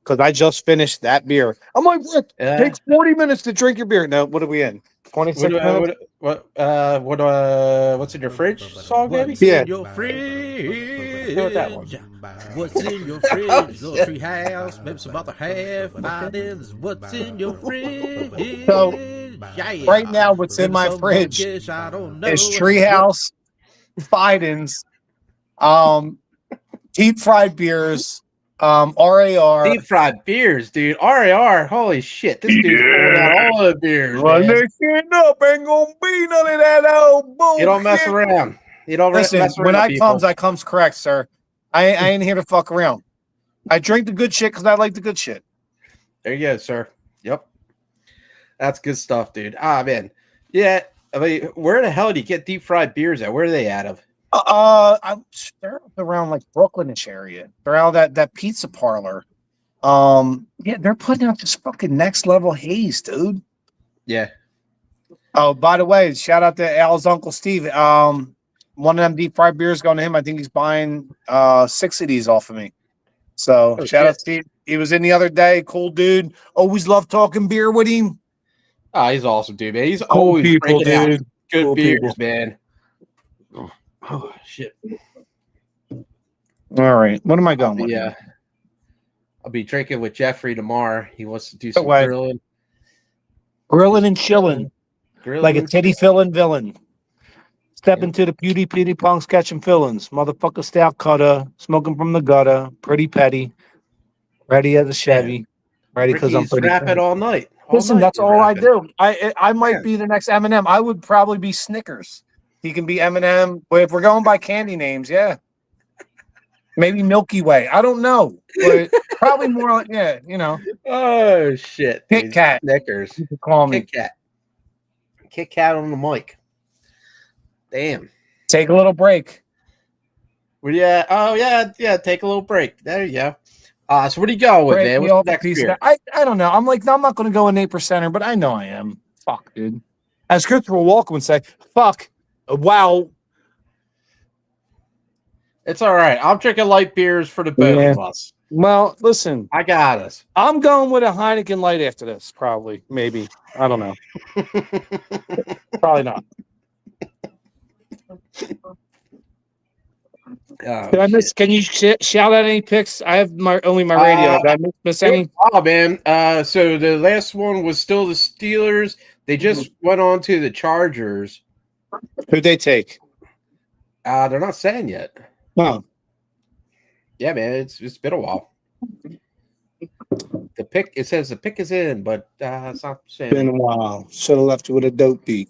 [SPEAKER 3] Because I just finished that beer. I'm like, Rick, it takes 40 minutes to drink your beer. No, what are we in? 26 minutes?
[SPEAKER 2] What's in your fridge song, baby?
[SPEAKER 3] Yeah.
[SPEAKER 4] Your fridge.
[SPEAKER 2] Go with that one.
[SPEAKER 4] What's in your fridge? Little tree house, maybe some other half. What's in your fridge?
[SPEAKER 3] So, right now, what's in my fridge is Treehouse, Biden's, deep fried beers, RAR.
[SPEAKER 2] Deep fried beers, dude. RAR. Holy shit. This dude's pulling out all the beers.
[SPEAKER 3] Well, next up ain't gonna be none of that old bullshit.
[SPEAKER 2] You don't mess around. You don't
[SPEAKER 3] listen.
[SPEAKER 2] Mess around,
[SPEAKER 3] when I
[SPEAKER 2] people.
[SPEAKER 3] I comes correct, sir. I ain't here to fuck around. I drink the good shit because I like the good shit.
[SPEAKER 2] There you go, sir. Yep. That's good stuff, dude. Ah, man. Yeah. I mean, where the hell do you get deep fried beers at? Where are they out of?
[SPEAKER 3] They're around like Brooklynish area. They're out that pizza parlor. Yeah, they're putting out this fucking next level haze, dude.
[SPEAKER 2] Yeah.
[SPEAKER 3] Oh, by the way, shout out to Al's Uncle Steve. One of them deep fried beers going to him. I think he's buying 6 of these off of me. So shout out Steve. He was in the other day. Cool dude. Always love talking beer with him.
[SPEAKER 2] Oh, he's awesome, dude, man. He's always
[SPEAKER 3] people, dude.
[SPEAKER 2] Out good
[SPEAKER 3] cool
[SPEAKER 2] beers,
[SPEAKER 3] people.
[SPEAKER 2] Man. Oh shit!
[SPEAKER 3] All right, what am I going with?
[SPEAKER 2] Yeah, I'll be drinking with Jeffrey tomorrow. He wants to do some grilling
[SPEAKER 3] and chilling, like a titty filling villain. Step into the beauty punks catching fillings, motherfucker stout cutter, smoking from the gutter, pretty petty, ready as a Chevy, ready because I'm pretty.
[SPEAKER 2] Rap it all night.
[SPEAKER 3] Listen, that's all I do. I might be the next Eminem. I would probably be Snickers. He can be Eminem, but if we're going by candy names, yeah. Maybe Milky Way. I don't know. But probably more like, yeah, you know.
[SPEAKER 2] Oh, shit.
[SPEAKER 3] Kit Kat.
[SPEAKER 2] Snickers.
[SPEAKER 3] You can call me.
[SPEAKER 2] Kit Kat. Kit Kat on the mic. Damn.
[SPEAKER 3] Take a little break.
[SPEAKER 2] Well, yeah. Oh, yeah. Take a little break. There you go. So what do you go with, man? What's the next beer?
[SPEAKER 3] I don't know. I'm not going to go an 8%er, but I know I am. Fuck, dude. As Christopher Walken would say, fuck. Wow.
[SPEAKER 2] It's all right. I'm drinking light beers for the both of us.
[SPEAKER 3] Well, listen.
[SPEAKER 2] I got us.
[SPEAKER 3] I'm going with a Heineken Light after this, probably. Maybe. I don't know. Probably not. Did I miss? Can you shout out any picks? I have only my radio. Did I miss any?
[SPEAKER 2] Oh, man. So the last one was still the Steelers. They just went on to the Chargers.
[SPEAKER 3] Who'd they take?
[SPEAKER 2] They're not saying yet.
[SPEAKER 3] Oh.
[SPEAKER 2] Yeah, man, it's been a while. It says the pick is in, but it's not saying.
[SPEAKER 3] Been a while. Should have left you with a dope beat.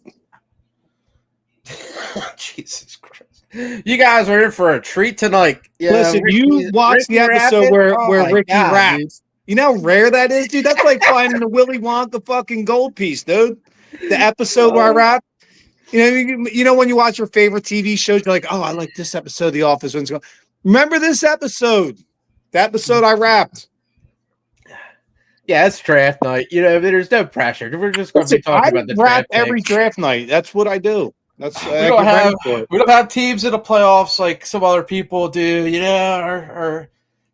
[SPEAKER 2] Jesus Christ! You guys are in for a treat tonight. Yeah,
[SPEAKER 3] listen, you watched the episode where Ricky raps. You know how rare that is, dude? That's like finding the Willy Wonka fucking gold piece, dude. The episode where I rap. You know when you watch your favorite TV shows, you're like, oh, I like this episode of The Office. When it's going, remember this episode? The episode I rapped.
[SPEAKER 2] Yeah, it's draft night. You know, there's no pressure. We're just going to be talking about the
[SPEAKER 3] rap
[SPEAKER 2] draft
[SPEAKER 3] every
[SPEAKER 2] picks.
[SPEAKER 3] draft night. That's what I do. That's
[SPEAKER 2] We don't have teams in the playoffs like some other people do. You know, our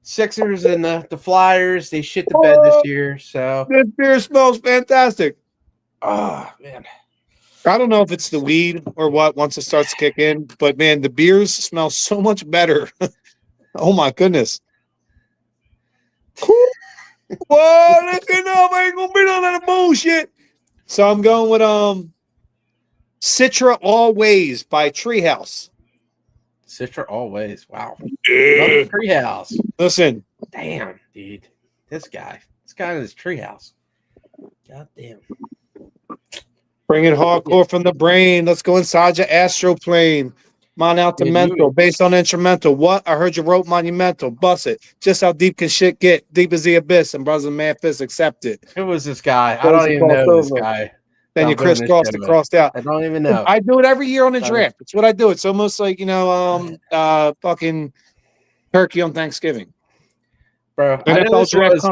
[SPEAKER 2] Sixers and the Flyers, they shit the bed this year. So
[SPEAKER 3] this beer smells fantastic.
[SPEAKER 2] Oh man.
[SPEAKER 3] I don't know if it's the weed or what once it starts to kick in, but man, the beers smell so much better. Oh my goodness. Whoa, listen up, I ain't gonna be on that bullshit. So I'm going with Citra Always by Treehouse.
[SPEAKER 2] Citra Always. Wow.
[SPEAKER 3] Yeah.
[SPEAKER 2] Treehouse.
[SPEAKER 3] Listen.
[SPEAKER 2] Damn, dude. This guy in his treehouse. God damn.
[SPEAKER 3] Bring it hardcore from the brain. Let's go inside your astro plane. Mon out the mental, based on instrumental. What? I heard you wrote monumental. Bust it. Just how deep can shit get? Deep as the abyss. And brothers and man fists accept it.
[SPEAKER 2] Who was this guy? I don't even know this guy.
[SPEAKER 3] Then you crisscrossed and crossed out.
[SPEAKER 2] I don't even know.
[SPEAKER 3] I do it every year on the draft. It's what I do. It's almost like, fucking turkey on Thanksgiving.
[SPEAKER 2] Bro, I know this was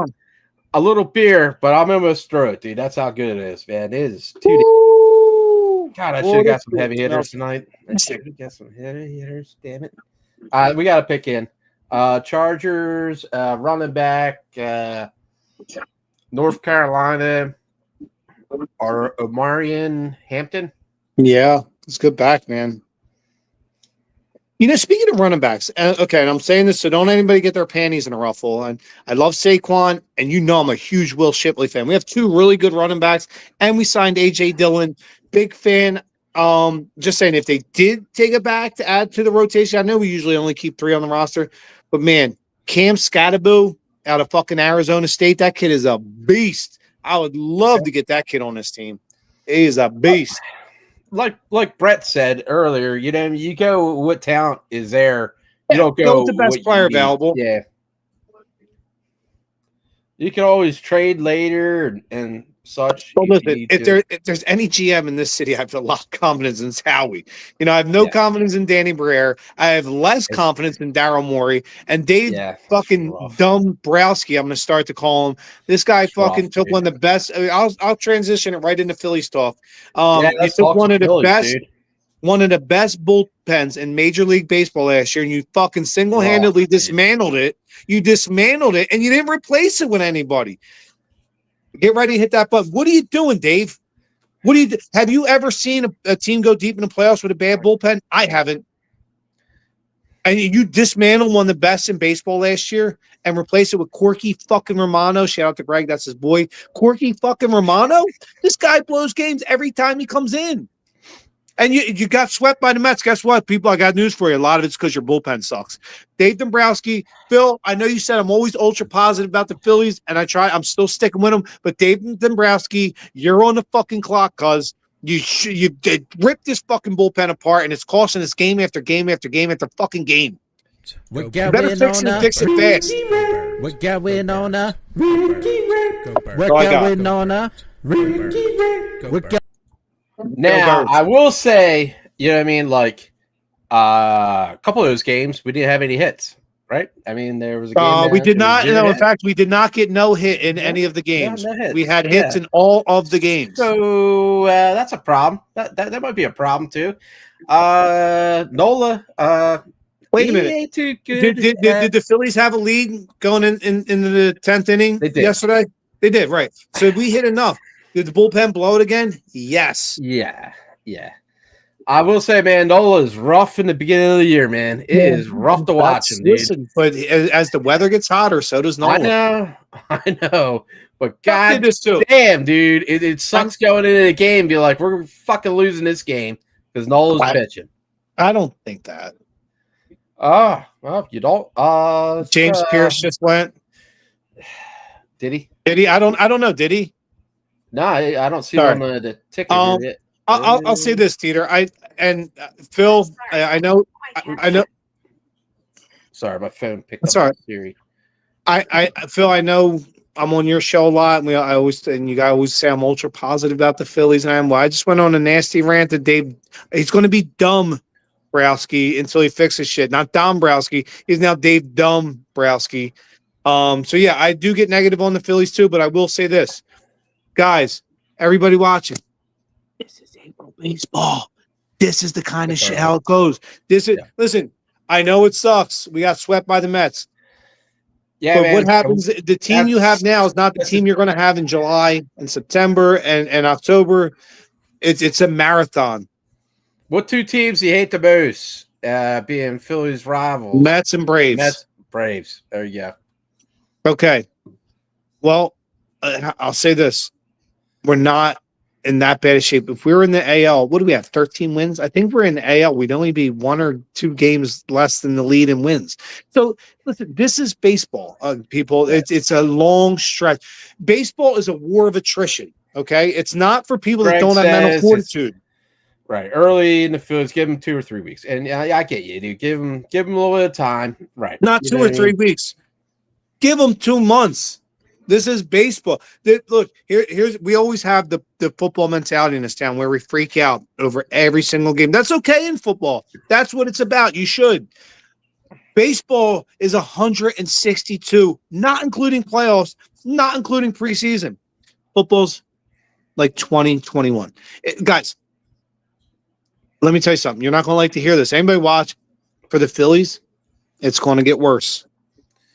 [SPEAKER 2] a little beer, but I'm almost through it, dude. That's how good it is, man. It is too God, I should have got some heavy hitters tonight. I should have got some heavy hitters, damn it. We got to pick in. Chargers, running back, North Carolina, or Omarion Hampton.
[SPEAKER 3] Yeah, it's good back, man. You know, speaking of running backs, okay, and I'm saying this so don't anybody get their panties in a ruffle. And I love Saquon, and you know I'm a huge Will Shipley fan. We have two really good running backs, and we signed A.J. Dillon. Big fan. Just saying, if they did take it back to add to the rotation, I know we usually only keep 3 on the roster, but man, Cam Scatterbo out of fucking Arizona State, that kid is a beast. I would love to get that kid on this team. He is a beast.
[SPEAKER 2] Like Brett said earlier, you know, you go what talent is there. You don't go
[SPEAKER 3] with the best player available.
[SPEAKER 2] Yeah. You can always trade later and such.
[SPEAKER 3] Well, listen, if there's any GM in this city, I have a lot of confidence in Howie. You know, I have no confidence in Danny Briere. I have less confidence in Daryl Morey and Dave fucking Dombrowski. I'm going to start to call him. This guy fucking took one of the best. I mean, I'll transition it right into Phillies talk. He took one of the best. Dude. One of the best bullpens in Major League Baseball last year, and you fucking single-handedly dismantled it. You dismantled it, and you didn't replace it with anybody. Get ready to hit that button. What are you doing, Dave? What do you do? Have you ever seen a team go deep in the playoffs with a bad bullpen? I haven't. And you dismantled one of the best in baseball last year and replace it with Corky fucking Romano. Shout out to Greg. That's his boy. Corky fucking Romano. This guy blows games every time he comes in. And you got swept by the Mets. Guess what, people? I got news for you. A lot of it's because your bullpen sucks. Dave Dombrowski, Phil, I know you said I'm always ultra positive about the Phillies, and I'm still sticking with them. But Dave Dombrowski, you're on the fucking clock because you ripped this fucking bullpen apart, and it's costing us game after game after game after fucking game.
[SPEAKER 4] We're
[SPEAKER 3] better fix it and fix it fast.
[SPEAKER 4] We're going on a We're going on a
[SPEAKER 2] Now, I will say, you know what I mean, like a couple of those games, we didn't have any hits, right? I mean, there was a game
[SPEAKER 3] we did not. No, in fact, we did not get no hit in any of the games. No we had hits in all of the games.
[SPEAKER 2] So that's a problem. That might be a problem too. Nola.
[SPEAKER 3] Wait a minute.
[SPEAKER 2] Ain't too good.
[SPEAKER 3] Did the Phillies have a lead going into the 10th inning yesterday? They did, right? So we hit enough. Did the bullpen blow it again? Yes.
[SPEAKER 2] Yeah. I will say, man, Nola is rough in the beginning of the year, man. It is rough to watch him, dude. Listen,
[SPEAKER 3] but as the weather gets hotter, so does Nola.
[SPEAKER 2] I know. But God damn, dude, it sucks going into the game. Be like, we're fucking losing this game because Nola's pitching.
[SPEAKER 3] I don't think that.
[SPEAKER 2] Oh, well, you don't.
[SPEAKER 3] James Pierce just went.
[SPEAKER 2] Did he?
[SPEAKER 3] Did he? I don't know. Did he?
[SPEAKER 2] No, I don't see him on the ticket.
[SPEAKER 3] I'll say this, DeeTer. Phil, I know.
[SPEAKER 2] Sorry, my phone picked up
[SPEAKER 3] Siri. Phil, I know I'm on your show a lot, and you guys always say I'm ultra positive about the Phillies, and I am. Well, I just went on a nasty rant that Dave. He's going to be dumb Browski until he fixes shit. Not Dom Browski. He's now Dave Dumb Browski. So yeah, I do get negative on the Phillies too, but I will say this, guys, everybody watching, this is April baseball. This is the kind of shit how it goes. Listen. I know it sucks. We got swept by the Mets.
[SPEAKER 2] Yeah,
[SPEAKER 3] but
[SPEAKER 2] man.
[SPEAKER 3] what happens? The team you have now is not the team you're going to have in July and September and October. It's a marathon.
[SPEAKER 2] What two teams do you hate the most? Being Phillies rivals,
[SPEAKER 3] Mets and Braves.
[SPEAKER 2] Mets, Braves. There you go.
[SPEAKER 3] Okay. Well, I'll say this: we're not in that bad of shape. If we were in the AL, what do we have? 13 wins. I think we're in the AL. We'd only be 1 or 2 games less than the lead in wins. So listen, this is baseball, people. It's a long stretch. Baseball is a war of attrition. Okay, it's not for people that don't have mental fortitude.
[SPEAKER 2] Right, early in the Phillies, give them 2 or 3 weeks, and I get you, dude. Give them a little bit of time. Right,
[SPEAKER 3] not 2 or 3 weeks. Give them 2 months. This is baseball. Look, here's we always have the football mentality in this town where we freak out over every single game. That's okay in football. That's what it's about. You should. Baseball is 162, not including playoffs, not including preseason. Football's like 20, 21. Guys, let me tell you something. You're not going to like to hear this. Anybody watch for the Phillies? It's going to get worse.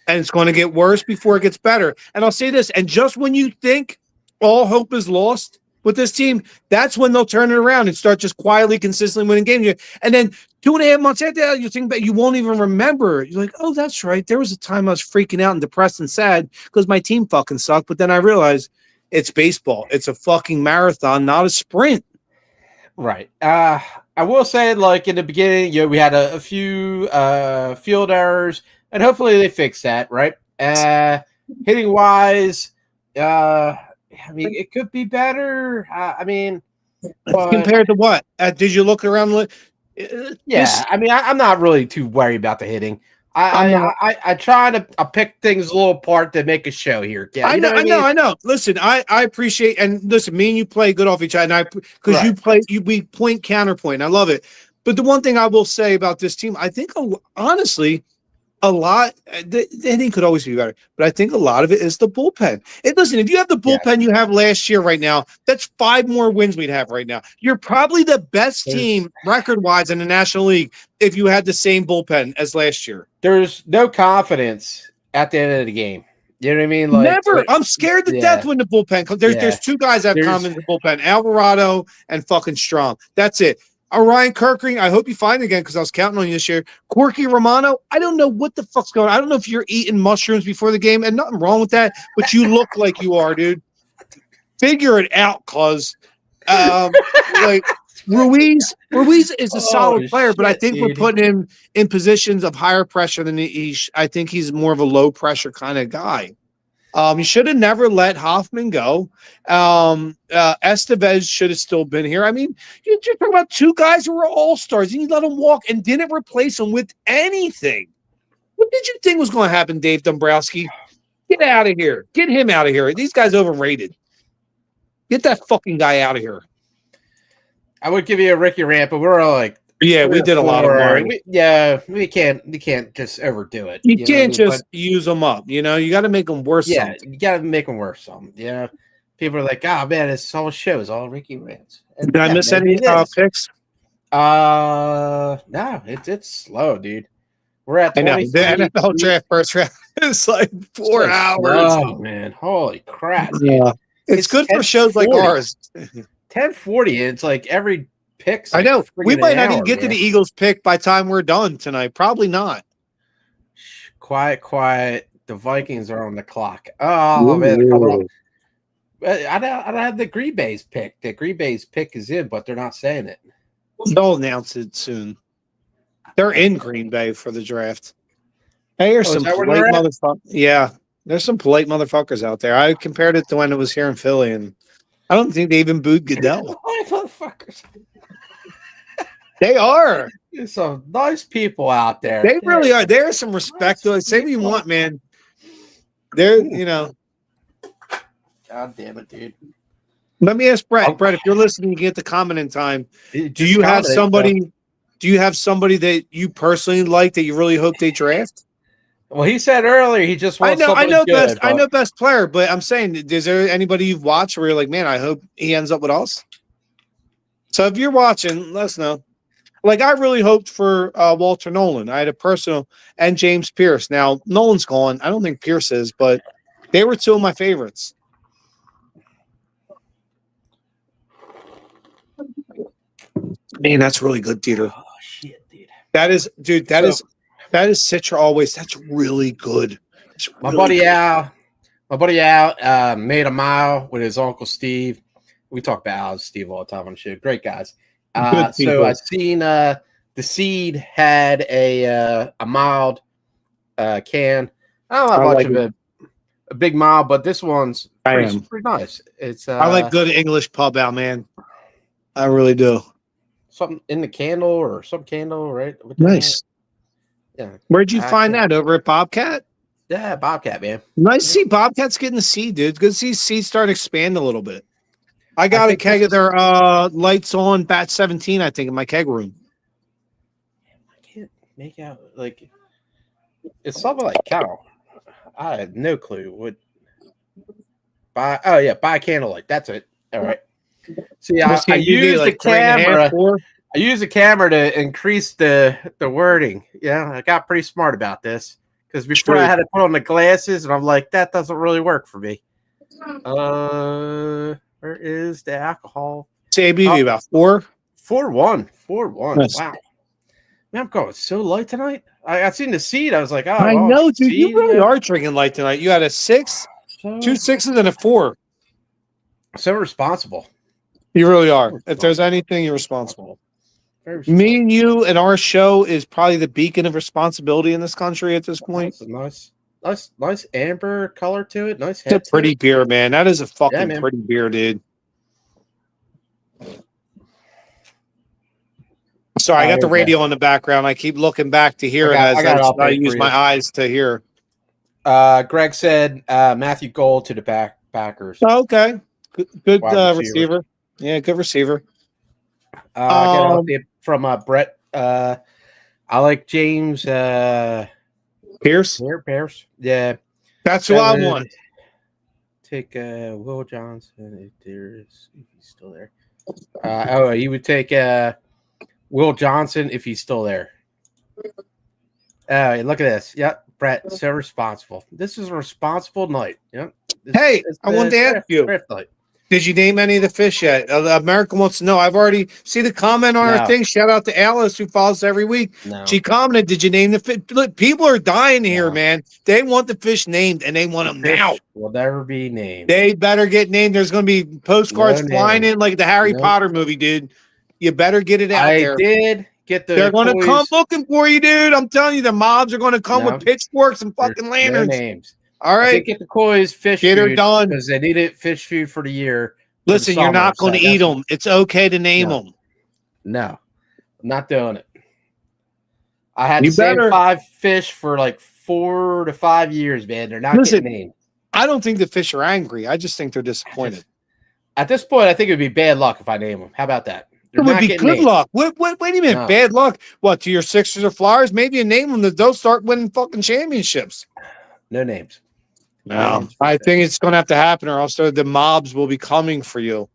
[SPEAKER 3] And it's going to get worse before it gets better. And I'll say this, and just when you think all hope is lost with this team, that's when they'll turn it around and start just quietly, consistently winning games. And then 2.5 months after that, you think, but you won't even remember. You're like, oh, that's right. There was a time I was freaking out and depressed and sad because my team fucking sucked. But then I realized it's baseball. It's a fucking marathon, not a sprint.
[SPEAKER 2] Right. I will say, like in the beginning, we had a few field errors. And hopefully they fix that, right? Hitting wise, I mean, it could be better.
[SPEAKER 3] Compared to what? Did you look around?
[SPEAKER 2] I'm not really too worried about the hitting. I try to pick things a little apart to make a show here. Yeah,
[SPEAKER 3] I know. Listen, I appreciate, and listen, me and you play good off each other, and because we point counterpoint. I love it. But the one thing I will say about this team, I think honestly, a lot, the hitting could always be better, but I think a lot of it is the bullpen. Listen, if you have the bullpen you have last year right now, that's 5 more wins we'd have right now. You're probably the best team record-wise in the National League if you had the same bullpen as last year.
[SPEAKER 2] There's no confidence at the end of the game. You know what I mean?
[SPEAKER 3] Never. I'm scared to death when the bullpen comes. There's 2 guys that have confidence in the bullpen, Alvarado and fucking Strom. That's it. Ryan Kirkring, I hope you find it again because I was counting on you this year. Corky Romano, I don't know what the fuck's going on. I don't know if you're eating mushrooms before the game, and nothing wrong with that, but you look like you are, dude. Figure it out, cuz. Like Ruiz is a solid player, but I think we're putting him in positions of higher pressure than I think he's more of a low pressure kind of guy. You should have never let Hoffman go. Estevez should have still been here. I mean, you're talking about 2 guys who were all-stars, and you let them walk and didn't replace them with anything. What did you think was going to happen, Dave Dombrowski? Get out of here. Get him out of here. These guys overrated. Get that fucking guy out of here.
[SPEAKER 2] I would give you a Ricky rant, but we're all like,
[SPEAKER 3] we did a lot of worrying.
[SPEAKER 2] We can't just overdo it.
[SPEAKER 3] You can't just use them up. You got to make them worse.
[SPEAKER 2] Yeah, you got to make them worse. People are like, oh man, it's all shows, all Ricky rants.
[SPEAKER 3] Did I miss any picks?
[SPEAKER 2] No, it's slow, dude. We're at 20.
[SPEAKER 3] The NFL draft first round. It's like 4 hours.
[SPEAKER 2] Oh man, holy crap!
[SPEAKER 3] Yeah, it's good for shows like ours.
[SPEAKER 2] 10:40. It's like every pick.
[SPEAKER 3] I know. We might not even get to the Eagles pick by the time we're done tonight. Probably not.
[SPEAKER 2] Quiet. The Vikings are on the clock. Oh man, I don't have the Green Bay's pick. The Green Bay's pick is in, but they're not saying it.
[SPEAKER 3] They'll announce it soon. They're in Green Bay for the draft. Hey, there's some polite motherfuckers. Yeah, there's some polite motherfuckers out there. I compared it to when it was here in Philly, and I don't think they even booed Goodell.
[SPEAKER 2] Motherfuckers.
[SPEAKER 3] They are.
[SPEAKER 2] There's some nice people out there.
[SPEAKER 3] They really are. There's some respect to it. Say what you want, man. They're,
[SPEAKER 2] God damn it, dude.
[SPEAKER 3] Let me ask Brett.
[SPEAKER 2] Oh.
[SPEAKER 3] Brett, if you're listening, you get the comment in time. Do
[SPEAKER 2] Just
[SPEAKER 3] you have
[SPEAKER 2] commented,
[SPEAKER 3] somebody?
[SPEAKER 2] so-
[SPEAKER 3] Do you have somebody that you personally like that you really hope they draft?
[SPEAKER 2] Well, he said earlier he just wants
[SPEAKER 3] I
[SPEAKER 2] somebody
[SPEAKER 3] know
[SPEAKER 2] good.
[SPEAKER 3] best player, but I'm saying, is there anybody you've watched where you're like, man, I hope he ends up with us? So if you're watching, let us know. Like I really hoped for Walter Nolan. I had a personal and James Pierce. Now Nolan's gone. I don't think Pierce is, but they were two of my favorites. Man, that's really good, DeeTer.
[SPEAKER 2] Oh shit, dude.
[SPEAKER 3] That is, dude. That is Citra always. That's really good. That's
[SPEAKER 2] My
[SPEAKER 3] really
[SPEAKER 2] buddy Al made a mile with his uncle Steve. We talk about Al and Steve all the time on the show. Great guys.
[SPEAKER 3] Good
[SPEAKER 2] So
[SPEAKER 3] people.
[SPEAKER 2] I seen the Seed had a mild can. I don't have
[SPEAKER 3] I
[SPEAKER 2] much
[SPEAKER 3] like
[SPEAKER 2] of a big mile, but this one's pretty nice. It's
[SPEAKER 3] I like good English pub out, man. I really do.
[SPEAKER 2] something in the candle or some candle, right? With
[SPEAKER 3] Nice.
[SPEAKER 2] that. Yeah.
[SPEAKER 3] Where'd you find that? Over at Bobcat?
[SPEAKER 2] Yeah, Bobcat, man.
[SPEAKER 3] Nice to see Bobcat's getting the seed, dude. Good to see seed start to expand a little bit. I got a
[SPEAKER 2] think
[SPEAKER 3] keg
[SPEAKER 2] this
[SPEAKER 3] of their lights on bat 17, I think, in my keg room.
[SPEAKER 2] I can't make out like it's something like cow. I had no clue what buy candlelight. That's it. All right. See, I use the camera. I use the camera to increase the wording. Yeah, I got pretty smart about this because before I had to put on the glasses, and I'm like, that doesn't really work for me. Where is the alcohol?
[SPEAKER 3] ABV about 4.
[SPEAKER 2] 4-1. 4-1.
[SPEAKER 3] Nice.
[SPEAKER 2] Wow. Man, I'm going so light tonight. I seen the seed. I was like, oh,
[SPEAKER 3] I know, dude. You really
[SPEAKER 2] yeah.
[SPEAKER 3] are drinking light tonight. You had a 6, 2 6s, and a 4.
[SPEAKER 2] So responsible.
[SPEAKER 3] You really are. If there's anything, you're responsible.
[SPEAKER 2] Very responsible.
[SPEAKER 3] Me and you and our show is probably the beacon of responsibility in this country at this point.
[SPEAKER 2] That's a nice amber color to it. Nice head.
[SPEAKER 3] It's a pretty beer, man. That is a fucking
[SPEAKER 2] man.
[SPEAKER 3] pretty beer, dude. Sorry, I got the radio in the background. I keep looking back to hear it as I use my eyes to hear.
[SPEAKER 2] Greg said Matthew Gold to the Packers.
[SPEAKER 3] Oh, okay. Good
[SPEAKER 2] Wide
[SPEAKER 3] receiver. Yeah, good receiver.
[SPEAKER 2] I got an update from Brett. I like James
[SPEAKER 3] Pierce.
[SPEAKER 2] Pierce. Yeah.
[SPEAKER 3] That's who I want.
[SPEAKER 2] Take Will Johnson if he's still there. He would take Will Johnson if he's still there. Look at this. Yep, Brett, so responsible. This is a responsible night. Yep.
[SPEAKER 3] Hey, I wanted to ask you. Did you name any of the fish yet? America wants to know. I've already see the comment on our thing. Shout out to Alice who follows every week.
[SPEAKER 2] No.
[SPEAKER 3] She commented, "Did you name the fish?" Look, people are dying here, man. They want the fish named, and they want them now.
[SPEAKER 2] Will never be named.
[SPEAKER 3] They better get named. There's going to be postcards flying in like the Harry Potter movie, dude. You better get it out there.
[SPEAKER 2] I did get the.
[SPEAKER 3] They're going to come looking for you, dude. I'm telling you, the mobs are going to come with pitchforks and fucking lanterns.
[SPEAKER 2] No names.
[SPEAKER 3] All right,
[SPEAKER 2] get the Koi's fish
[SPEAKER 3] get her done
[SPEAKER 2] because they needed fish food for the year.
[SPEAKER 3] Listen, you're not going to eat them. It's okay to name them.
[SPEAKER 2] No, I'm not doing it. I had the same 5 fish for like 4 to 5 years, man. They're not getting named.
[SPEAKER 3] I don't think the fish are angry. I just think they're disappointed.
[SPEAKER 2] At this point, I think it would be bad luck if I name them. How about that?
[SPEAKER 3] It would be good luck. Wait a minute. Bad luck? What, to your Sixers or Flyers? Maybe you name them that they'll start winning fucking championships.
[SPEAKER 2] No names.
[SPEAKER 3] No, I think it's going to have to happen, or else the mobs will be coming for you.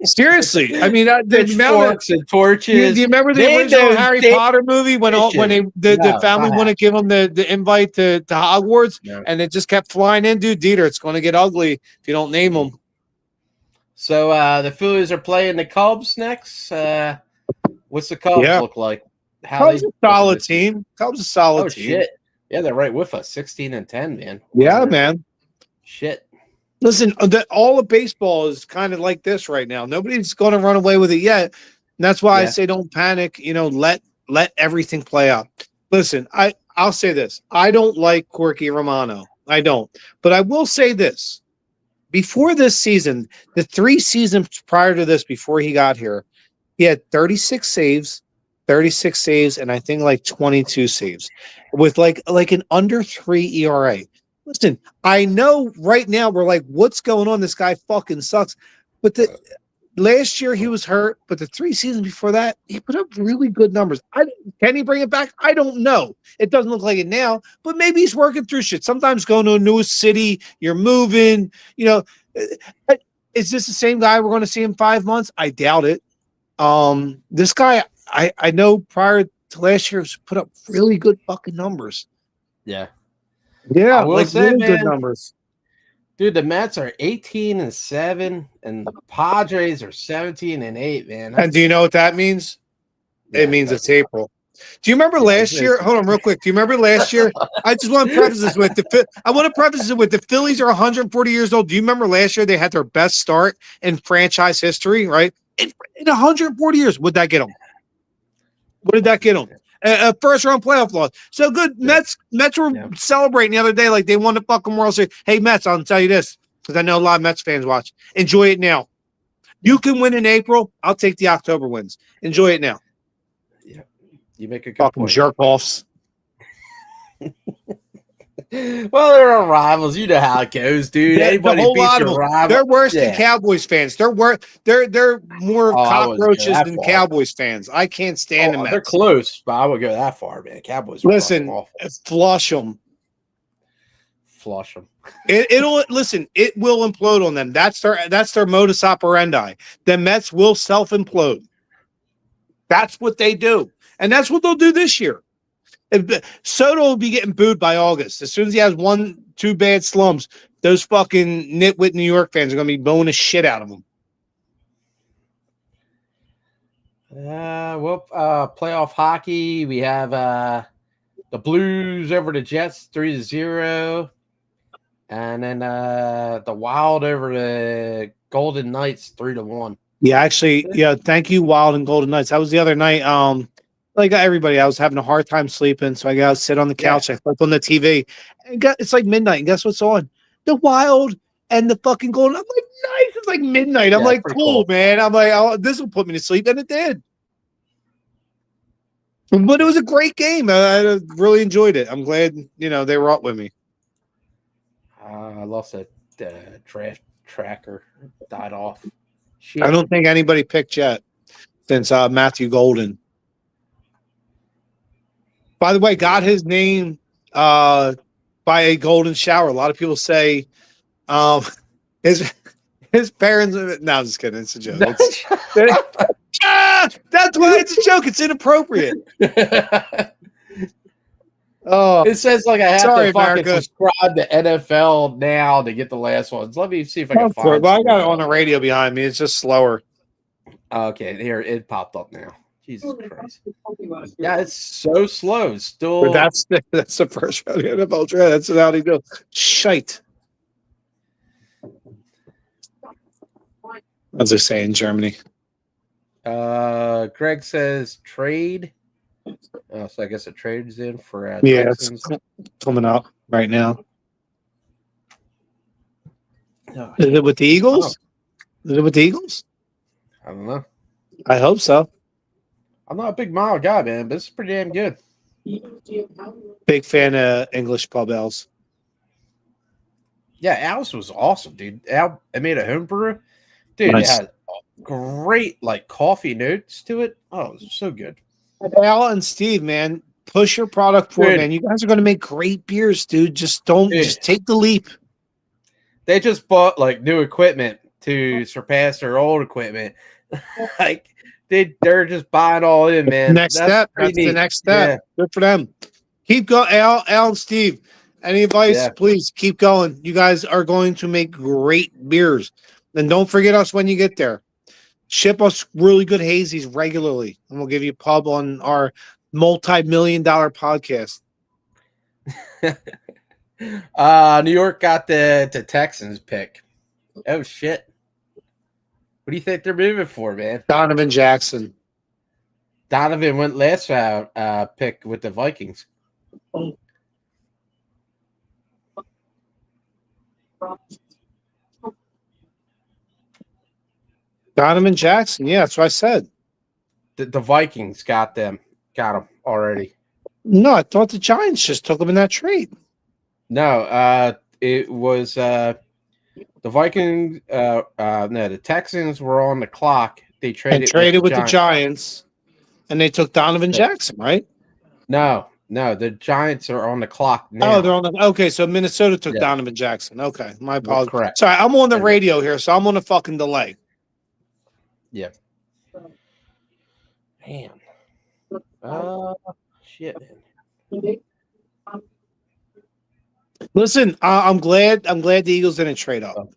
[SPEAKER 3] Seriously, I mean,
[SPEAKER 2] pitchforks and torches.
[SPEAKER 3] Do you remember the original Harry Potter movie when the family wouldn't give them the invite to Hogwarts, and it just kept flying in? Dude, DeeTer, it's going to get ugly if you don't name them.
[SPEAKER 2] So the Phillies are playing the Cubs next. What's the Cubs look like?
[SPEAKER 3] Cubs a solid team. Cubs a solid team.
[SPEAKER 2] Shit. Yeah, they're right with us. 16-10, man.
[SPEAKER 3] Yeah, man.
[SPEAKER 2] Shit.
[SPEAKER 3] Listen, all of baseball is kind of like this right now. Nobody's going to run away with it yet. And that's why I say don't panic. You know, let everything play out. Listen, I'll say this. I don't like Corky Romano. I don't. But I will say this. Before this season, the 3 seasons prior to this, before he got here, he had 36 saves, and I think like 22 saves with like an under 3 ERA. listen, I know right now we're like, what's going on? This guy fucking sucks. But last year he was hurt, but the 3 seasons before that, he put up really good numbers. Can he bring it back? I don't know. It doesn't look like it now, but maybe he's working through shit. Sometimes going to a new city, you're moving, is this the same guy we're going to see in 5 months? I doubt it. This guy, I know prior to last year, put up really good fucking numbers.
[SPEAKER 2] Yeah.
[SPEAKER 3] Yeah,
[SPEAKER 2] I will
[SPEAKER 3] like
[SPEAKER 2] say,
[SPEAKER 3] really
[SPEAKER 2] man,
[SPEAKER 3] good numbers.
[SPEAKER 2] Dude, the Mets are 18-7, and the Padres are 17-8, man.
[SPEAKER 3] And do you know what that means?
[SPEAKER 2] Yeah,
[SPEAKER 3] It means it's April. Do you remember last year? Hold on, real quick. Do you remember last year? I just want to preface this with the Phillies are 140 years old. Do you remember last year they had their best start in franchise history, right? In 140 years, what'd that get them? What did that get them? A first round playoff loss. So good. Yeah. Mets were celebrating the other day like they won the fucking World Series. Hey, Mets, I'll tell you this because I know a lot of Mets fans watch. Enjoy it now. You can win in April. I'll take the October wins. Enjoy it now.
[SPEAKER 2] Yeah, you make a good
[SPEAKER 3] fucking
[SPEAKER 2] point.
[SPEAKER 3] Jerk offs.
[SPEAKER 2] Well, they're our rivals. You know how it goes, dude. Anybody beats your rival.
[SPEAKER 3] They're worse than Cowboys fans. They're more cockroaches than Cowboys fans. I can't stand them.
[SPEAKER 2] They're close, but I would go that far, man. Cowboys.
[SPEAKER 3] Listen, flush them.
[SPEAKER 2] Flush them.
[SPEAKER 3] It'll listen. It will implode on them. That's their modus operandi. The Mets will self implode. That's what they do, and that's what they'll do this year. Soto will be getting booed by August. As soon as he has 1-2 bad slumps, those fucking nitwit New York fans are going to be booing the shit out of him.
[SPEAKER 2] Playoff hockey. We have the Blues over the Jets 3-0. And then the Wild over the Golden Knights 3-1.
[SPEAKER 3] Yeah, actually, thank you, Wild and Golden Knights. That was the other night. Like everybody, I was having a hard time sleeping, so I got to sit on the couch. I flipped on the TV, and it's like midnight. And guess what's on? The Wild and the fucking Golden. I'm like, nice. It's like midnight. I'm like, cool, man. I'm like, this will put me to sleep, and it did. But it was a great game. I really enjoyed it. I'm glad they were up with me.
[SPEAKER 2] I lost that draft tracker. Died off. Shit.
[SPEAKER 3] I don't think anybody picked yet since Matthew Golden. By the way, got his name by a golden shower. A lot of people say his parents. No, I'm just kidding. It's a joke. That's why it's a joke. It's inappropriate. Oh,
[SPEAKER 2] it says like I have to fucking subscribe to NFL now to get the last ones. Let me see if I can find it.
[SPEAKER 3] Well, I got it on the radio behind me. It's just slower.
[SPEAKER 2] Okay, here it popped up now. Jesus Christ. Yeah, it's so slow. Still,
[SPEAKER 3] but that's the first round of NFL draft. That's how they do. Shite. As they say in Germany.
[SPEAKER 2] Greg says trade. So I guess a trade's in for
[SPEAKER 3] Texans. It's coming up right now.
[SPEAKER 2] Oh,
[SPEAKER 3] is it with the Eagles? Is it with the Eagles?
[SPEAKER 2] I don't know.
[SPEAKER 3] I hope so.
[SPEAKER 2] I'm not a big mile guy, man, but it's pretty damn good.
[SPEAKER 3] Big fan of English pub ales.
[SPEAKER 2] Yeah, Alice was awesome, dude. I made a home brew. Dude, nice. It had great coffee notes to it. Oh, it was so good.
[SPEAKER 3] Al and Steve, man, push your product forward, man. You guys are going to make great beers, dude. Just just take the leap.
[SPEAKER 2] They just bought new equipment to surpass their old equipment. They're just buying all in, man.
[SPEAKER 3] That's the next step. Yeah. Good for them. Keep going, Al and Steve. Any advice? Yeah. Please keep going. You guys are going to make great beers. And don't forget us when you get there. Ship us really good hazies regularly, and we'll give you a pub on our multi-million-dollar podcast.
[SPEAKER 2] New York got the Texans pick. Oh, shit. What do you think they're moving for, man?
[SPEAKER 3] Donovan Jackson.
[SPEAKER 2] Donovan went last pick with the Vikings.
[SPEAKER 3] Donovan Jackson. Yeah, that's what I said.
[SPEAKER 2] The Vikings got him already.
[SPEAKER 3] No, I thought the Giants just took him in that trade.
[SPEAKER 2] No, it was the Vikings. No, the Texans were on the clock. They traded
[SPEAKER 3] with the
[SPEAKER 2] Giants.
[SPEAKER 3] Giants, and they took Donovan Jackson, right?
[SPEAKER 2] No, the Giants are on the clock now.
[SPEAKER 3] Oh, they're on the okay. So Minnesota took
[SPEAKER 2] Yeah.
[SPEAKER 3] Donovan Jackson. Okay, my apologies.
[SPEAKER 2] Correct.
[SPEAKER 3] Sorry, I'm on the
[SPEAKER 2] Yeah.
[SPEAKER 3] radio here, so I'm on a fucking delay.
[SPEAKER 2] Yeah. Man. Shit, man.
[SPEAKER 3] Listen, I'm glad the Eagles didn't trade up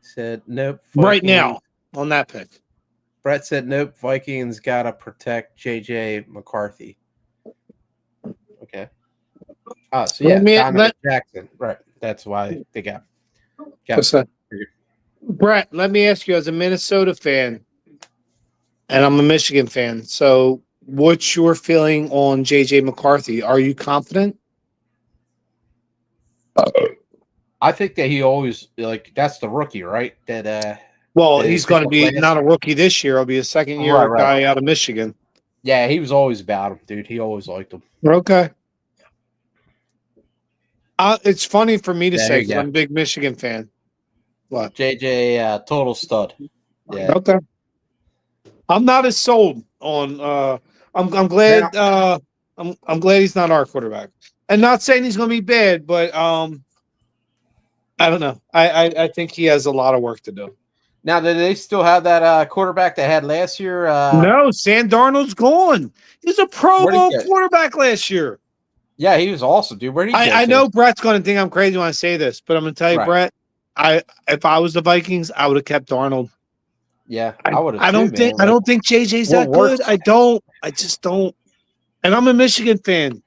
[SPEAKER 2] Said nope.
[SPEAKER 3] right now on that pick.
[SPEAKER 2] Brett said nope. Vikings gotta protect JJ McCarthy. Okay. Oh, so yeah, Donovan Jackson. Right. That's why they got.
[SPEAKER 3] Brett, let me ask you, as a Minnesota fan, and I'm a Michigan fan, so what's your feeling on JJ McCarthy? Are you confident?
[SPEAKER 2] I think that he always that's the rookie, right?
[SPEAKER 3] Well, he's going to be not a rookie this year. He'll be a second-year guy out of Michigan.
[SPEAKER 2] Yeah, he was always about him, dude. He always liked him.
[SPEAKER 3] Okay. It's funny for me to say because I'm a big Michigan fan. What?
[SPEAKER 2] JJ, total stud. Yeah.
[SPEAKER 3] Okay. I'm not as sold on. I'm glad. I'm glad he's not our quarterback. And not saying he's going to be bad, but I don't know. I think he has a lot of work to do.
[SPEAKER 2] Now, do they still have that quarterback they had last year?
[SPEAKER 3] No, Sam Darnold's gone. He's a Pro Bowl quarterback last year.
[SPEAKER 2] Yeah, he was awesome, dude. Where did he go
[SPEAKER 3] I know Brett's going to think I'm crazy when I say this, but I'm going to tell you, Brett, if I was the Vikings, I would have kept Darnold.
[SPEAKER 2] Yeah, I would have.
[SPEAKER 3] I don't think JJ's that good. I just don't. And I'm a Michigan fan.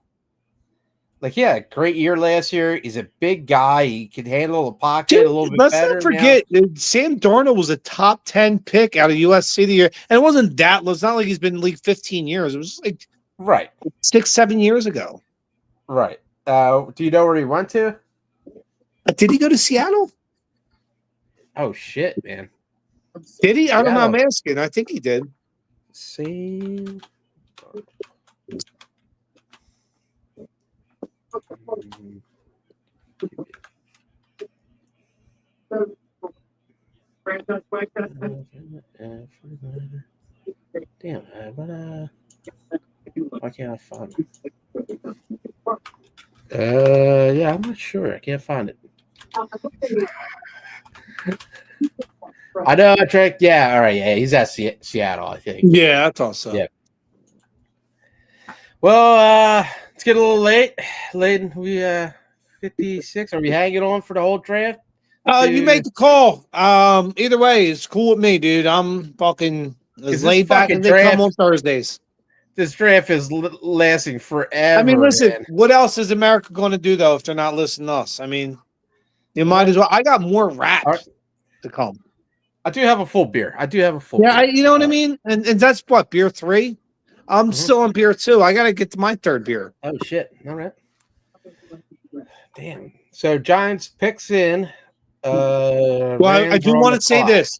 [SPEAKER 2] Great year last year. He's a big guy. He can handle the pocket a little bit better.
[SPEAKER 3] Let's not forget, Sam Darnold was a top 10 pick out of USC the year. And it wasn't that. It's not like he's been in the league 15 years. It was like 6-7 years ago.
[SPEAKER 2] Right. Do you know where he went to?
[SPEAKER 3] Did he go to Seattle?
[SPEAKER 2] Oh, shit, man.
[SPEAKER 3] Did he? I don't know. I'm asking. I think he did.
[SPEAKER 2] See. Damn, why can't I find it? Yeah, I'm not sure. I can't find it. I know I tracked. Yeah, all right. Yeah, he's at Seattle, I think.
[SPEAKER 3] Yeah, I thought so.
[SPEAKER 2] Yeah. Well, it's getting a little late. Layden, we 56. Are we hanging on for the whole draft?
[SPEAKER 3] You make the call. Either way, it's cool with me, dude. I'm fucking as laid back as they come on Thursdays.
[SPEAKER 2] This draft is lasting forever.
[SPEAKER 3] I mean, listen,
[SPEAKER 2] man.
[SPEAKER 3] What else is America going to do, though, if they're not listening to us? I mean, you might as well. I got more raps to come.
[SPEAKER 2] I do have a full beer.
[SPEAKER 3] Yeah, you know what I mean? And that's what, beer 3? I'm still on beer 2. I got to get to my third beer.
[SPEAKER 2] Oh, shit. All right. Damn. So, Giants picks in.
[SPEAKER 3] Well, I do want to say this.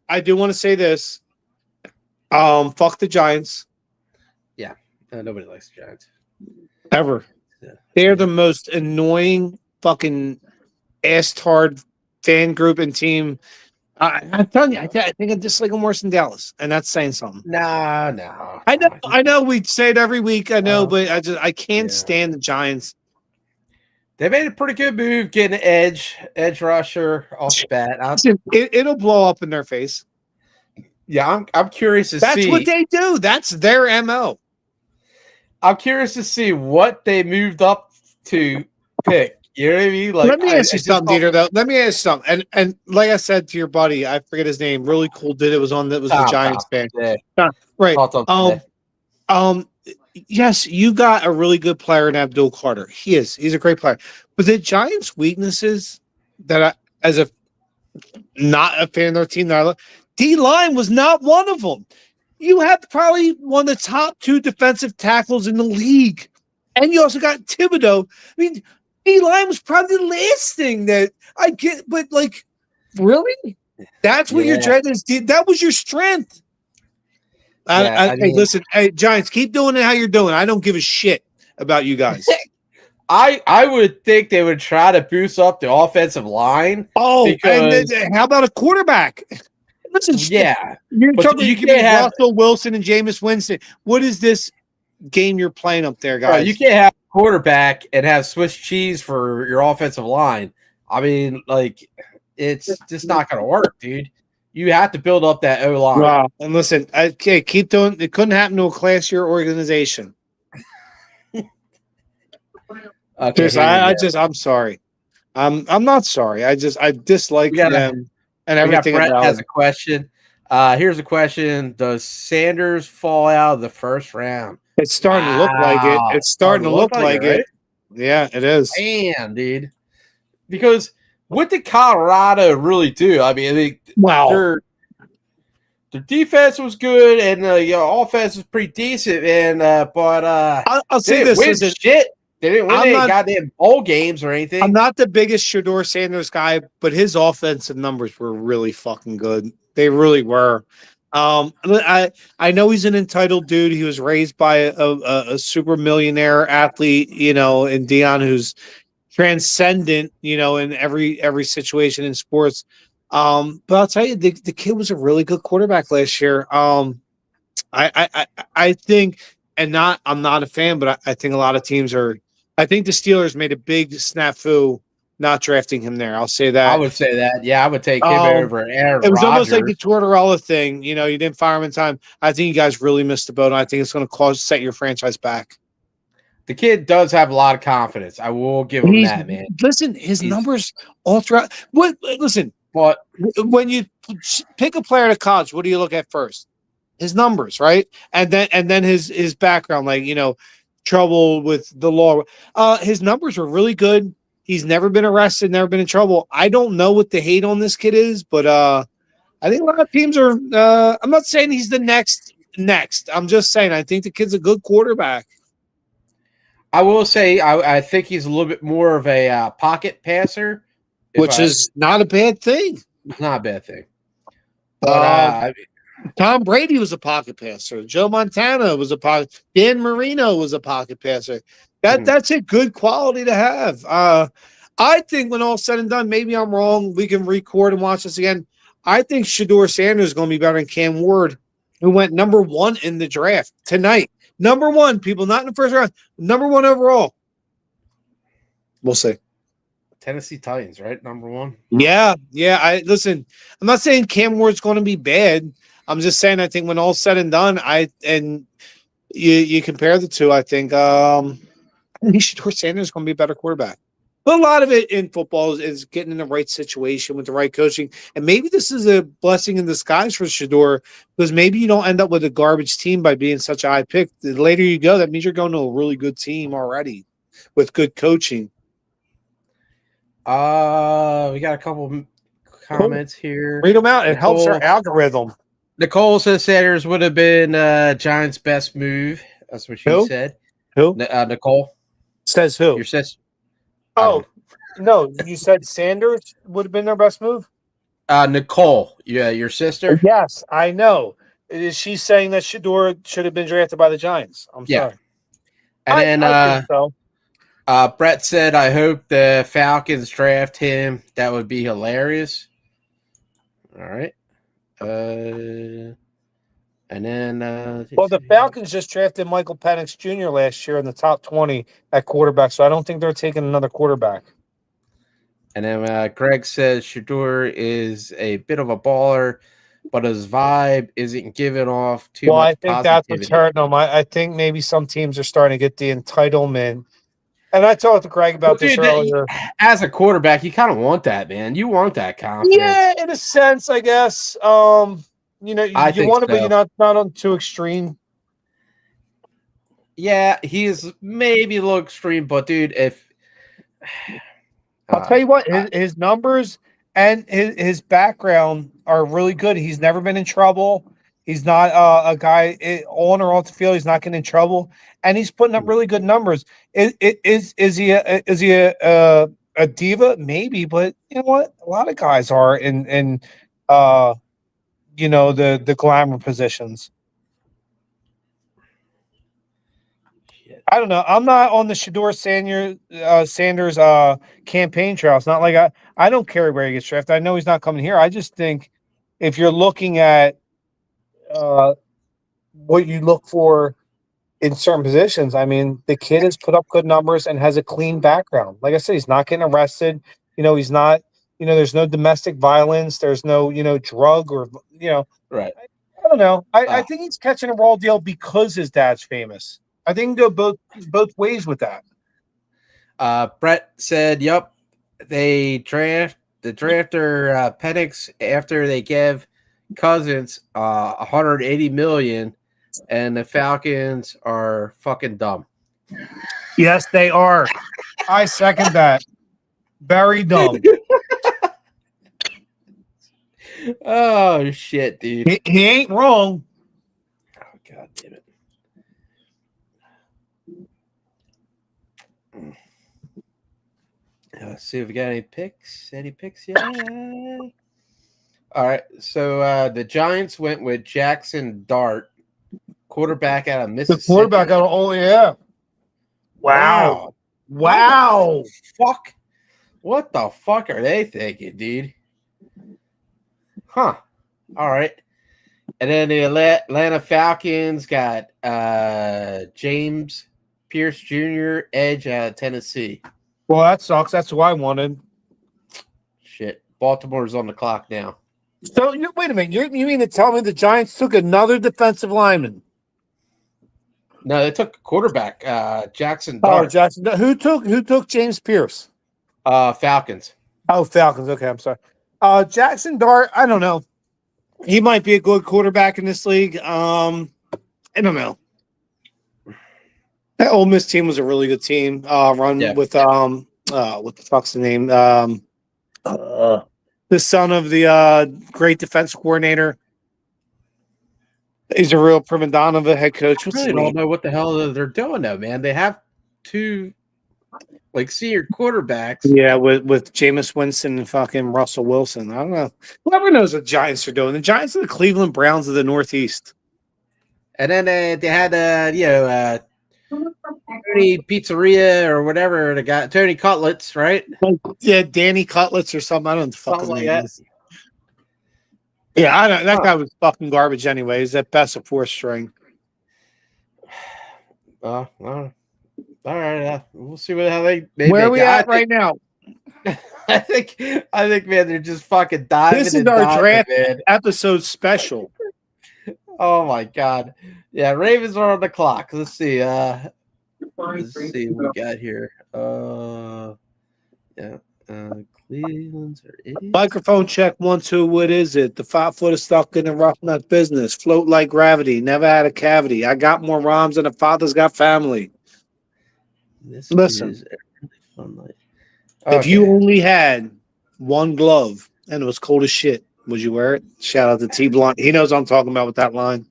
[SPEAKER 3] Fuck the Giants.
[SPEAKER 2] Yeah. Nobody likes the Giants.
[SPEAKER 3] Ever. Yeah. They're the most annoying fucking ass-tard fan group and team. I'm telling you, I think I dislike them worse than Dallas, and that's saying something.
[SPEAKER 2] No.
[SPEAKER 3] I know. We say it every week. I know, but I can't stand the Giants.
[SPEAKER 2] They made a pretty good move getting an edge rusher off the bat.
[SPEAKER 3] It'll blow up in their face.
[SPEAKER 2] Yeah, I'm curious to see.
[SPEAKER 3] That's what they do. That's their MO.
[SPEAKER 2] I'm curious to see what they moved up to pick. You know what I mean?
[SPEAKER 3] Let me ask you something, DeeTer, though. Let me ask you something. And like I said to your buddy, I forget his name. Really cool dude. It was the Giants fan.
[SPEAKER 2] Yeah.
[SPEAKER 3] Right. Yes, you got a really good player in Abdul Carter. He's a great player. But the Giants' weaknesses that as a not a fan of their team, D-line was not one of them. You have probably one of the top 2 defensive tackles in the league. And you also got Thibodeau. I mean, D-line was probably the last thing that I get, but really? That's what your dread is. That was your strength. Hey, listen, Giants, keep doing it how you're doing. I don't give a shit about you guys.
[SPEAKER 2] I would think they would try to boost up the offensive line.
[SPEAKER 3] Oh,
[SPEAKER 2] because,
[SPEAKER 3] and how about a quarterback? Listen,
[SPEAKER 2] yeah,
[SPEAKER 3] you're
[SPEAKER 2] but
[SPEAKER 3] talking
[SPEAKER 2] you
[SPEAKER 3] about
[SPEAKER 2] can't have
[SPEAKER 3] Russell Wilson and Jameis Winston. What is this game you're playing up there,
[SPEAKER 2] bro,
[SPEAKER 3] guys?
[SPEAKER 2] you can't have a quarterback and have Swiss cheese for your offensive line. I mean, like, it's just not going to work, dude. You have to build up that O line.
[SPEAKER 3] Wow. And listen, okay, keep doing. It couldn't happen to a classier organization.
[SPEAKER 2] Okay,
[SPEAKER 3] I'm sorry. I'm not sorry. I dislike them and everything
[SPEAKER 2] Brett
[SPEAKER 3] about
[SPEAKER 2] has
[SPEAKER 3] it.
[SPEAKER 2] a question. Here's a question: does Sanders fall out of the first round?
[SPEAKER 3] It's starting to look like it.
[SPEAKER 2] Wow.
[SPEAKER 3] It's starting to look like it.
[SPEAKER 2] Right?
[SPEAKER 3] Yeah, it is.
[SPEAKER 2] Damn, dude. Because what did Colorado really do? I mean,
[SPEAKER 3] Wow.
[SPEAKER 2] their defense was good and offense was pretty decent. And but
[SPEAKER 3] I'll say this: listen,
[SPEAKER 2] shit. They didn't win any goddamn bowl games or anything.
[SPEAKER 3] I'm not the biggest Shedeur Sanders guy, but his offensive numbers were really fucking good. They really were. I know he's an entitled dude. He was raised by a super millionaire athlete, and Dion, who's transcendent, in every situation in sports. But I'll tell you, the kid was a really good quarterback last year. I think, I'm not a fan, but I think a lot of teams are. I think the Steelers made a big snafu not drafting him there. I'll say that.
[SPEAKER 2] I would say that. Yeah, I would take him over Aaron
[SPEAKER 3] It was almost like
[SPEAKER 2] Rodgers.
[SPEAKER 3] the Tortorella thing. You didn't fire him in time. I think you guys really missed the boat, and I think it's going to set your franchise back.
[SPEAKER 2] The kid does have a lot of confidence. I will give him that, man.
[SPEAKER 3] Listen, his numbers all throughout. Listen,
[SPEAKER 2] but
[SPEAKER 3] when you pick a player to college, what do you look at first? His numbers, right? And then his background, like, trouble with the law. His numbers were really good. He's never been arrested, never been in trouble. I don't know what the hate on this kid is, but I think a lot of teams are. I'm not saying he's the next. I'm just saying I think the kid's a good quarterback.
[SPEAKER 2] I will say I think he's a little bit more of a pocket passer,
[SPEAKER 3] which is not a bad thing.
[SPEAKER 2] It's not a bad thing. But
[SPEAKER 3] Tom Brady was a pocket passer. Joe Montana was a pocket. Dan Marino was a pocket passer. That's a good quality to have. I think when all said and done, maybe I'm wrong. We can record and watch this again. I think Shedeur Sanders is going to be better than Cam Ward, who went number 1 in the draft tonight. Number 1, people, not in the first round. Number 1 overall. We'll see.
[SPEAKER 2] Tennessee Titans, right? Number 1.
[SPEAKER 3] Yeah. Listen, I'm not saying Cam Ward's going to be bad. I'm just saying I think when all's said and done, you compare the two, I think Shedeur Sanders is going to be a better quarterback. But a lot of it in football is getting in the right situation with the right coaching. And maybe this is a blessing in disguise for Shedeur, because maybe you don't end up with a garbage team by being such a high pick. The later you go, that means you're going to a really good team already with good coaching.
[SPEAKER 2] We got a couple comments here.
[SPEAKER 3] Read them out. It helps our algorithm.
[SPEAKER 2] Nicole says Sanders would have been Giants' best move. That's what she said.
[SPEAKER 3] Who?
[SPEAKER 2] Nicole.
[SPEAKER 3] Says who?
[SPEAKER 2] Your sister.
[SPEAKER 3] Oh, no. You said Sanders would have been their best move?
[SPEAKER 2] Nicole. Yeah, your sister?
[SPEAKER 3] Yes, I know. Is she saying that Shedeur should have been drafted by the Giants? I'm sorry.
[SPEAKER 2] And then
[SPEAKER 3] I think so.
[SPEAKER 2] Brett said, I hope the Falcons draft him. That would be hilarious. All right. And then
[SPEAKER 3] the Falcons just drafted Michael Penix Jr. last year in the top 20 at quarterback, so I don't think they're taking another quarterback.
[SPEAKER 2] And then Greg says Shedeur is a bit of a baller, but his vibe isn't giving off too much.
[SPEAKER 3] Well, I think that's what's hurting them. I think maybe some teams are starting to get the entitlement. And I talked to Greg about this earlier.
[SPEAKER 2] As a quarterback, you kind of want that, man. You want that confidence.
[SPEAKER 3] Yeah, in a sense, I guess. You want it, but you're not on too extreme.
[SPEAKER 2] Yeah, he's maybe a little extreme, but dude, if
[SPEAKER 3] I'll tell you what, his numbers and his background are really good. He's never been in trouble. He's not a guy on or off the field. He's not getting in trouble, and he's putting up really good numbers. Is he a diva? Maybe, but you know what? A lot of guys are in the glamour positions.
[SPEAKER 2] Shit.
[SPEAKER 3] I don't know. I'm not on the Shador Sanders campaign trail. It's not like I don't care where he gets drafted. I know he's not coming here. I just think if you're looking at what you look for in certain positions, I mean, the kid has put up good numbers and has a clean background. Like I said, he's not getting arrested. He's not. There's no domestic violence. There's no drug or
[SPEAKER 2] Right.
[SPEAKER 3] I don't know. I think he's catching a raw deal because his dad's famous. I think go both ways with that.
[SPEAKER 2] Brett said, "Yup, they drafter Penix after they give Cousins 180 million, and the Falcons are fucking dumb."
[SPEAKER 3] Yes, they are. I second that. Very dumb.
[SPEAKER 2] Oh shit, dude!
[SPEAKER 3] He ain't wrong.
[SPEAKER 2] Oh god damn it! Let's see if we got any picks. Any picks yet? All right. So the Giants went with Jackson Dart, quarterback out of Mississippi.
[SPEAKER 3] The quarterback out of yeah. Wow.
[SPEAKER 2] Fuck. What the fuck are they thinking, dude? Huh. All right. And then the Atlanta Falcons got James Pierce Jr., edge out of Tennessee.
[SPEAKER 3] Well, that sucks. That's who I wanted.
[SPEAKER 2] Shit. Baltimore's on the clock now.
[SPEAKER 3] So, wait a minute. You mean to tell me the Giants took another defensive lineman?
[SPEAKER 2] No, they took a quarterback, Jackson Dart.
[SPEAKER 3] Oh, Jackson. Who took James Pierce?
[SPEAKER 2] Falcons.
[SPEAKER 3] Oh, Falcons. Okay, I'm sorry. Jackson Dart, I don't know. He might be a good quarterback in this league. I don't know. That Ole Miss team was a really good team. Run with what the fuck's the name? The son of the great defense coordinator. He's a real prima donna of a head coach.
[SPEAKER 2] I really don't know what the hell they're doing though, man. They have two senior quarterbacks.
[SPEAKER 3] Yeah, with Jameis Winston and fucking Russell Wilson. I don't know. Whoever knows what the Giants are doing. The Giants are the Cleveland Browns of the Northeast.
[SPEAKER 2] And then they had Tony Pizzeria or whatever, the guy Tony Cutlets, right?
[SPEAKER 3] Yeah, Danny Cutlets or something. I don't know what the fuck his
[SPEAKER 2] Something
[SPEAKER 3] name
[SPEAKER 2] like
[SPEAKER 3] is. Yeah, I don't. That guy was fucking garbage anyway. He's at best a 4th string.
[SPEAKER 2] All right. We'll see how they
[SPEAKER 3] Where are we at right now?
[SPEAKER 2] I think, man, they're just fucking diving.
[SPEAKER 3] This is our draft episode special.
[SPEAKER 2] Oh my god. Yeah, Ravens are on the clock. Let's see. Let's see what we got here. Cleveland's are idiots.
[SPEAKER 3] Microphone check 1 2. What is it? The 5 foot is stuck in the rough nut business. Float like gravity. Never had a cavity. I got more rhymes than a father's got family. Listen,
[SPEAKER 2] is a really fun night.
[SPEAKER 3] If you only had one glove and it was cold as shit, would you wear it? Shout out to T Blunt. He knows what I'm talking about with that line.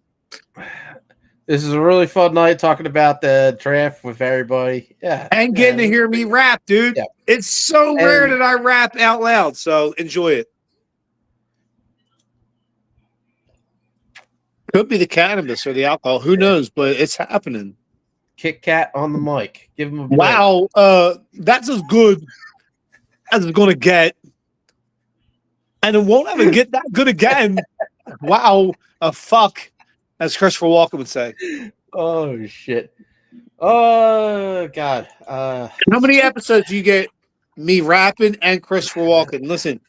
[SPEAKER 2] This is a really fun night talking about the draft with everybody. Yeah.
[SPEAKER 3] And getting to hear me rap, dude.
[SPEAKER 2] Yeah.
[SPEAKER 3] It's so rare that I rap out loud, so enjoy it. Could be the cannabis or the alcohol. Who knows? But it's happening.
[SPEAKER 2] Kit Kat on the mic. Give him a break.
[SPEAKER 3] Wow. That's as good as it's going to get. And it won't ever get that good again. Wow. Fuck. As Christopher Walken would say.
[SPEAKER 2] Oh, shit. Oh, God.
[SPEAKER 3] How many episodes do you get me rapping and Christopher Walken? Listen,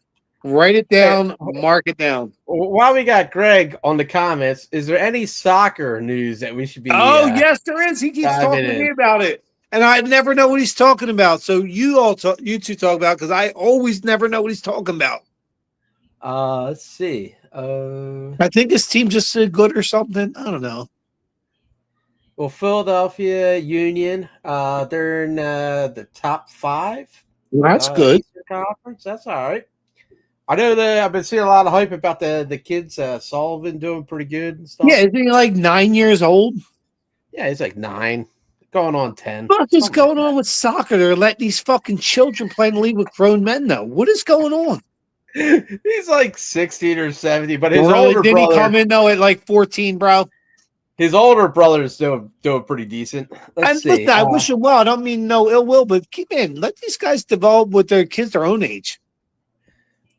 [SPEAKER 3] write it down, mark it down.
[SPEAKER 2] While we got Greg on the comments, is there any soccer news that we should be?
[SPEAKER 3] Yes, there is. He keeps talking to me about it. And I never know what he's talking about. So you two talk about, because I always never know what he's talking about.
[SPEAKER 2] Let's see.
[SPEAKER 3] I think his team just did good or something. I don't know.
[SPEAKER 2] Well, Philadelphia Union, they're in the top 5.
[SPEAKER 3] Well, that's good.
[SPEAKER 2] Conference. That's all right. I know that I've been seeing a lot of hype about the kids. Sullivan doing pretty good and stuff.
[SPEAKER 3] Yeah, isn't he like 9 years old?
[SPEAKER 2] Yeah, he's like 9, going on 10.
[SPEAKER 3] What is going on with soccer? They're letting these fucking children play in the league with grown men, though. What is going on?
[SPEAKER 2] He's like 16 or 17, but his
[SPEAKER 3] really?
[SPEAKER 2] older
[SPEAKER 3] Didn't
[SPEAKER 2] brother.
[SPEAKER 3] He come in though at like 14, bro?
[SPEAKER 2] His older brother is doing pretty decent. Let's see.
[SPEAKER 3] Listen, I wish him well. I don't mean no ill will, but let these guys develop with their kids their own age.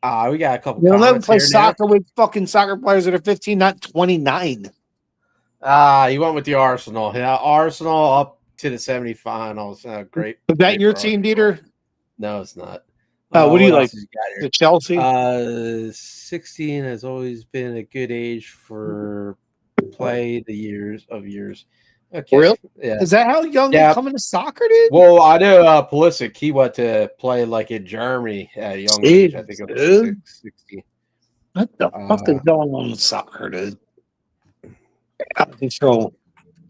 [SPEAKER 2] We got a couple.
[SPEAKER 3] Let them play
[SPEAKER 2] here
[SPEAKER 3] soccer with fucking soccer players that are 15, not 29.
[SPEAKER 2] You went with the Arsenal. Yeah, Arsenal up to the semifinals. Great.
[SPEAKER 3] Is that your team, DeeTer?
[SPEAKER 2] No, it's not.
[SPEAKER 3] What do you like? The Chelsea?
[SPEAKER 2] 16 has always been a good age for play the years. Okay.
[SPEAKER 3] Really?
[SPEAKER 2] Yeah.
[SPEAKER 3] Is that how young they come into soccer, dude?
[SPEAKER 2] Well, I know Pulisic, he went to play like in Germany at a young age. I think it was 16.
[SPEAKER 3] What the fuck is going on with soccer, dude? Out of control.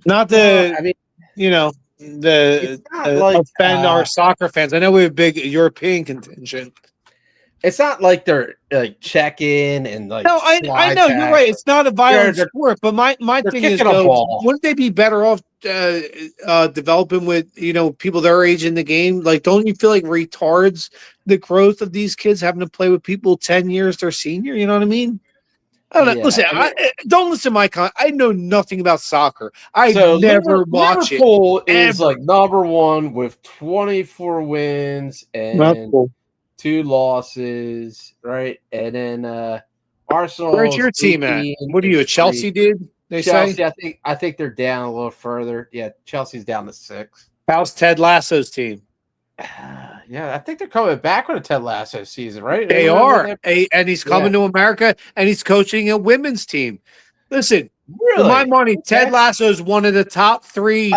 [SPEAKER 3] Not the, offend our soccer fans. I know we have a big European contingent.
[SPEAKER 2] It's not like they're like checking and like.
[SPEAKER 3] No, I know you're right. It's not a violent sport, but my thing is, wouldn't they be better off developing with people their age in the game? Like, don't you feel like retards the growth of these kids having to play with people 10 years their senior? You know what I mean? I don't know. Listen, don't listen to my comment. I know nothing about soccer. I never watch
[SPEAKER 2] Liverpool is like number one with 24 wins and 2 losses, right? And then Arsenal.
[SPEAKER 3] Where's your team at? What are you, a Chelsea dude?
[SPEAKER 2] Chelsea, I think they're down a little further. Yeah, Chelsea's down to 6.
[SPEAKER 3] How's Ted Lasso's team?
[SPEAKER 2] Yeah, I think they're coming back with a Ted Lasso season, right?
[SPEAKER 3] They are. And he's coming to America, and he's coaching a women's team. Listen, for my money, Ted Lasso is one of the top 3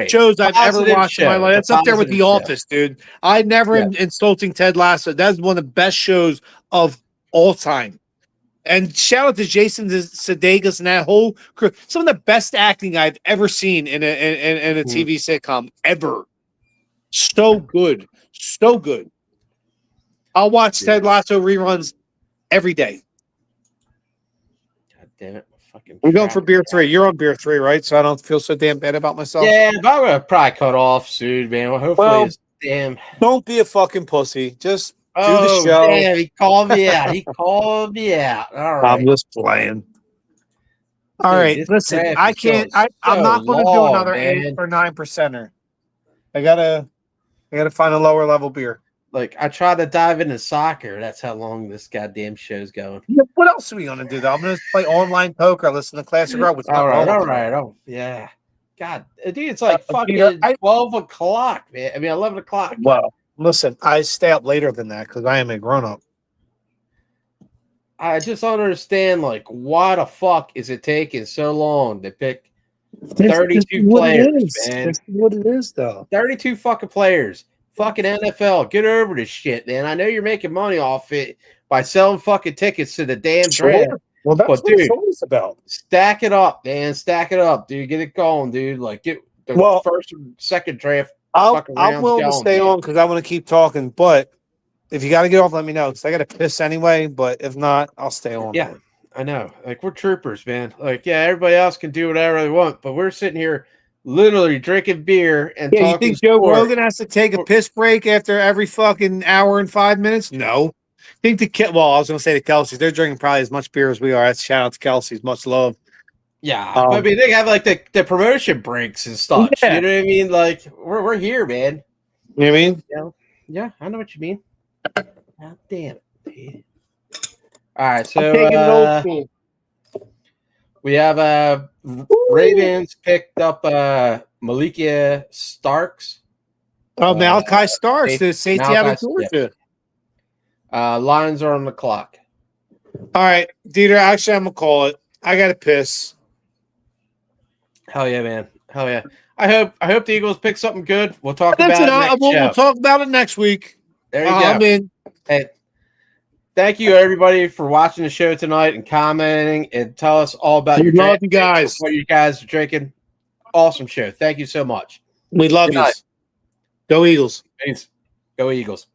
[SPEAKER 3] shows I've ever watched in my life. That's up there with The Office, dude. I never am insulting Ted Lasso. That's one of the best shows of all time. And shout out to Jason Sudeikis and that whole crew. Some of the best acting I've ever seen in a TV sitcom ever. So good. So good. I'll watch Ted Lasso reruns every day.
[SPEAKER 2] God damn it.
[SPEAKER 3] We're going for beer 3. You're on beer 3, right? So I don't feel so damn bad about myself.
[SPEAKER 2] Yeah, but I'm going to probably cut off soon, man. Well, hopefully it's damn.
[SPEAKER 3] Don't be a fucking pussy. Just do the show.
[SPEAKER 2] Damn, he called me out. All right.
[SPEAKER 3] I'm just playing. All right. Listen, I can't. I'm not going to do another 8 or 9%er. I gotta find a lower level beer.
[SPEAKER 2] Like, I try to dive into soccer. That's how long this goddamn show's going.
[SPEAKER 3] Yeah, what else are we going to do, though? I'm going to play online poker, listen to Classic Rock.
[SPEAKER 2] All right. Oh, yeah. God, dude, it's like fucking 12 o'clock, man. I mean, 11 o'clock.
[SPEAKER 3] Well, listen, I stay up later than that because I am a grown-up.
[SPEAKER 2] I just don't understand, like, why the fuck is it taking so long to pick 32 players, man?
[SPEAKER 3] That's what it is, though.
[SPEAKER 2] 32 fucking players. Fucking NFL, get over this shit, man. I know you're making money off it by selling fucking tickets to the damn draft.
[SPEAKER 3] Well, that's what it's always about.
[SPEAKER 2] Stack it up, man. Stack it up, dude. Get it going, dude. Like, get the first and second draft.
[SPEAKER 3] I'm willing to stay on because I want to keep talking. But if you got to get off, let me know because I got to piss anyway. But if not, I'll stay on.
[SPEAKER 2] Yeah, I know. Like, we're troopers, man. Like, yeah, everybody else can do whatever they want, but we're sitting here literally drinking beer and talking.
[SPEAKER 3] You think Joe Rogan has to take a piss break after every fucking hour and 5 minutes? No. I think I was going to say the Kelsey's. They're drinking probably as much beer as we are. That's shout out to Kelsey's. Much love.
[SPEAKER 2] Yeah, I mean they have like the promotion breaks and stuff. Yeah. You know what I mean? Like we're here, man.
[SPEAKER 3] You know what I mean?
[SPEAKER 2] Yeah, I know what you mean. God damn it. Dude. All right, so we have Ravens picked up Malikia Starks.
[SPEAKER 3] Malachi Starks, the safety out of Georgia.
[SPEAKER 2] Lions are on the clock.
[SPEAKER 3] All right, DeeTer, actually, I'm going to call it. I got to piss.
[SPEAKER 2] Hell yeah, man. Hell yeah. I hope the Eagles pick something good. We'll talk about it next show.
[SPEAKER 3] We'll talk about it next week.
[SPEAKER 2] There you go. I'm in. Hey, thank you, everybody, for watching the show tonight and commenting and tell us all about your
[SPEAKER 3] love you guys.
[SPEAKER 2] What you guys are drinking. Awesome show. Thank you so much.
[SPEAKER 3] We love you. Go Eagles.
[SPEAKER 2] Thanks. Go Eagles.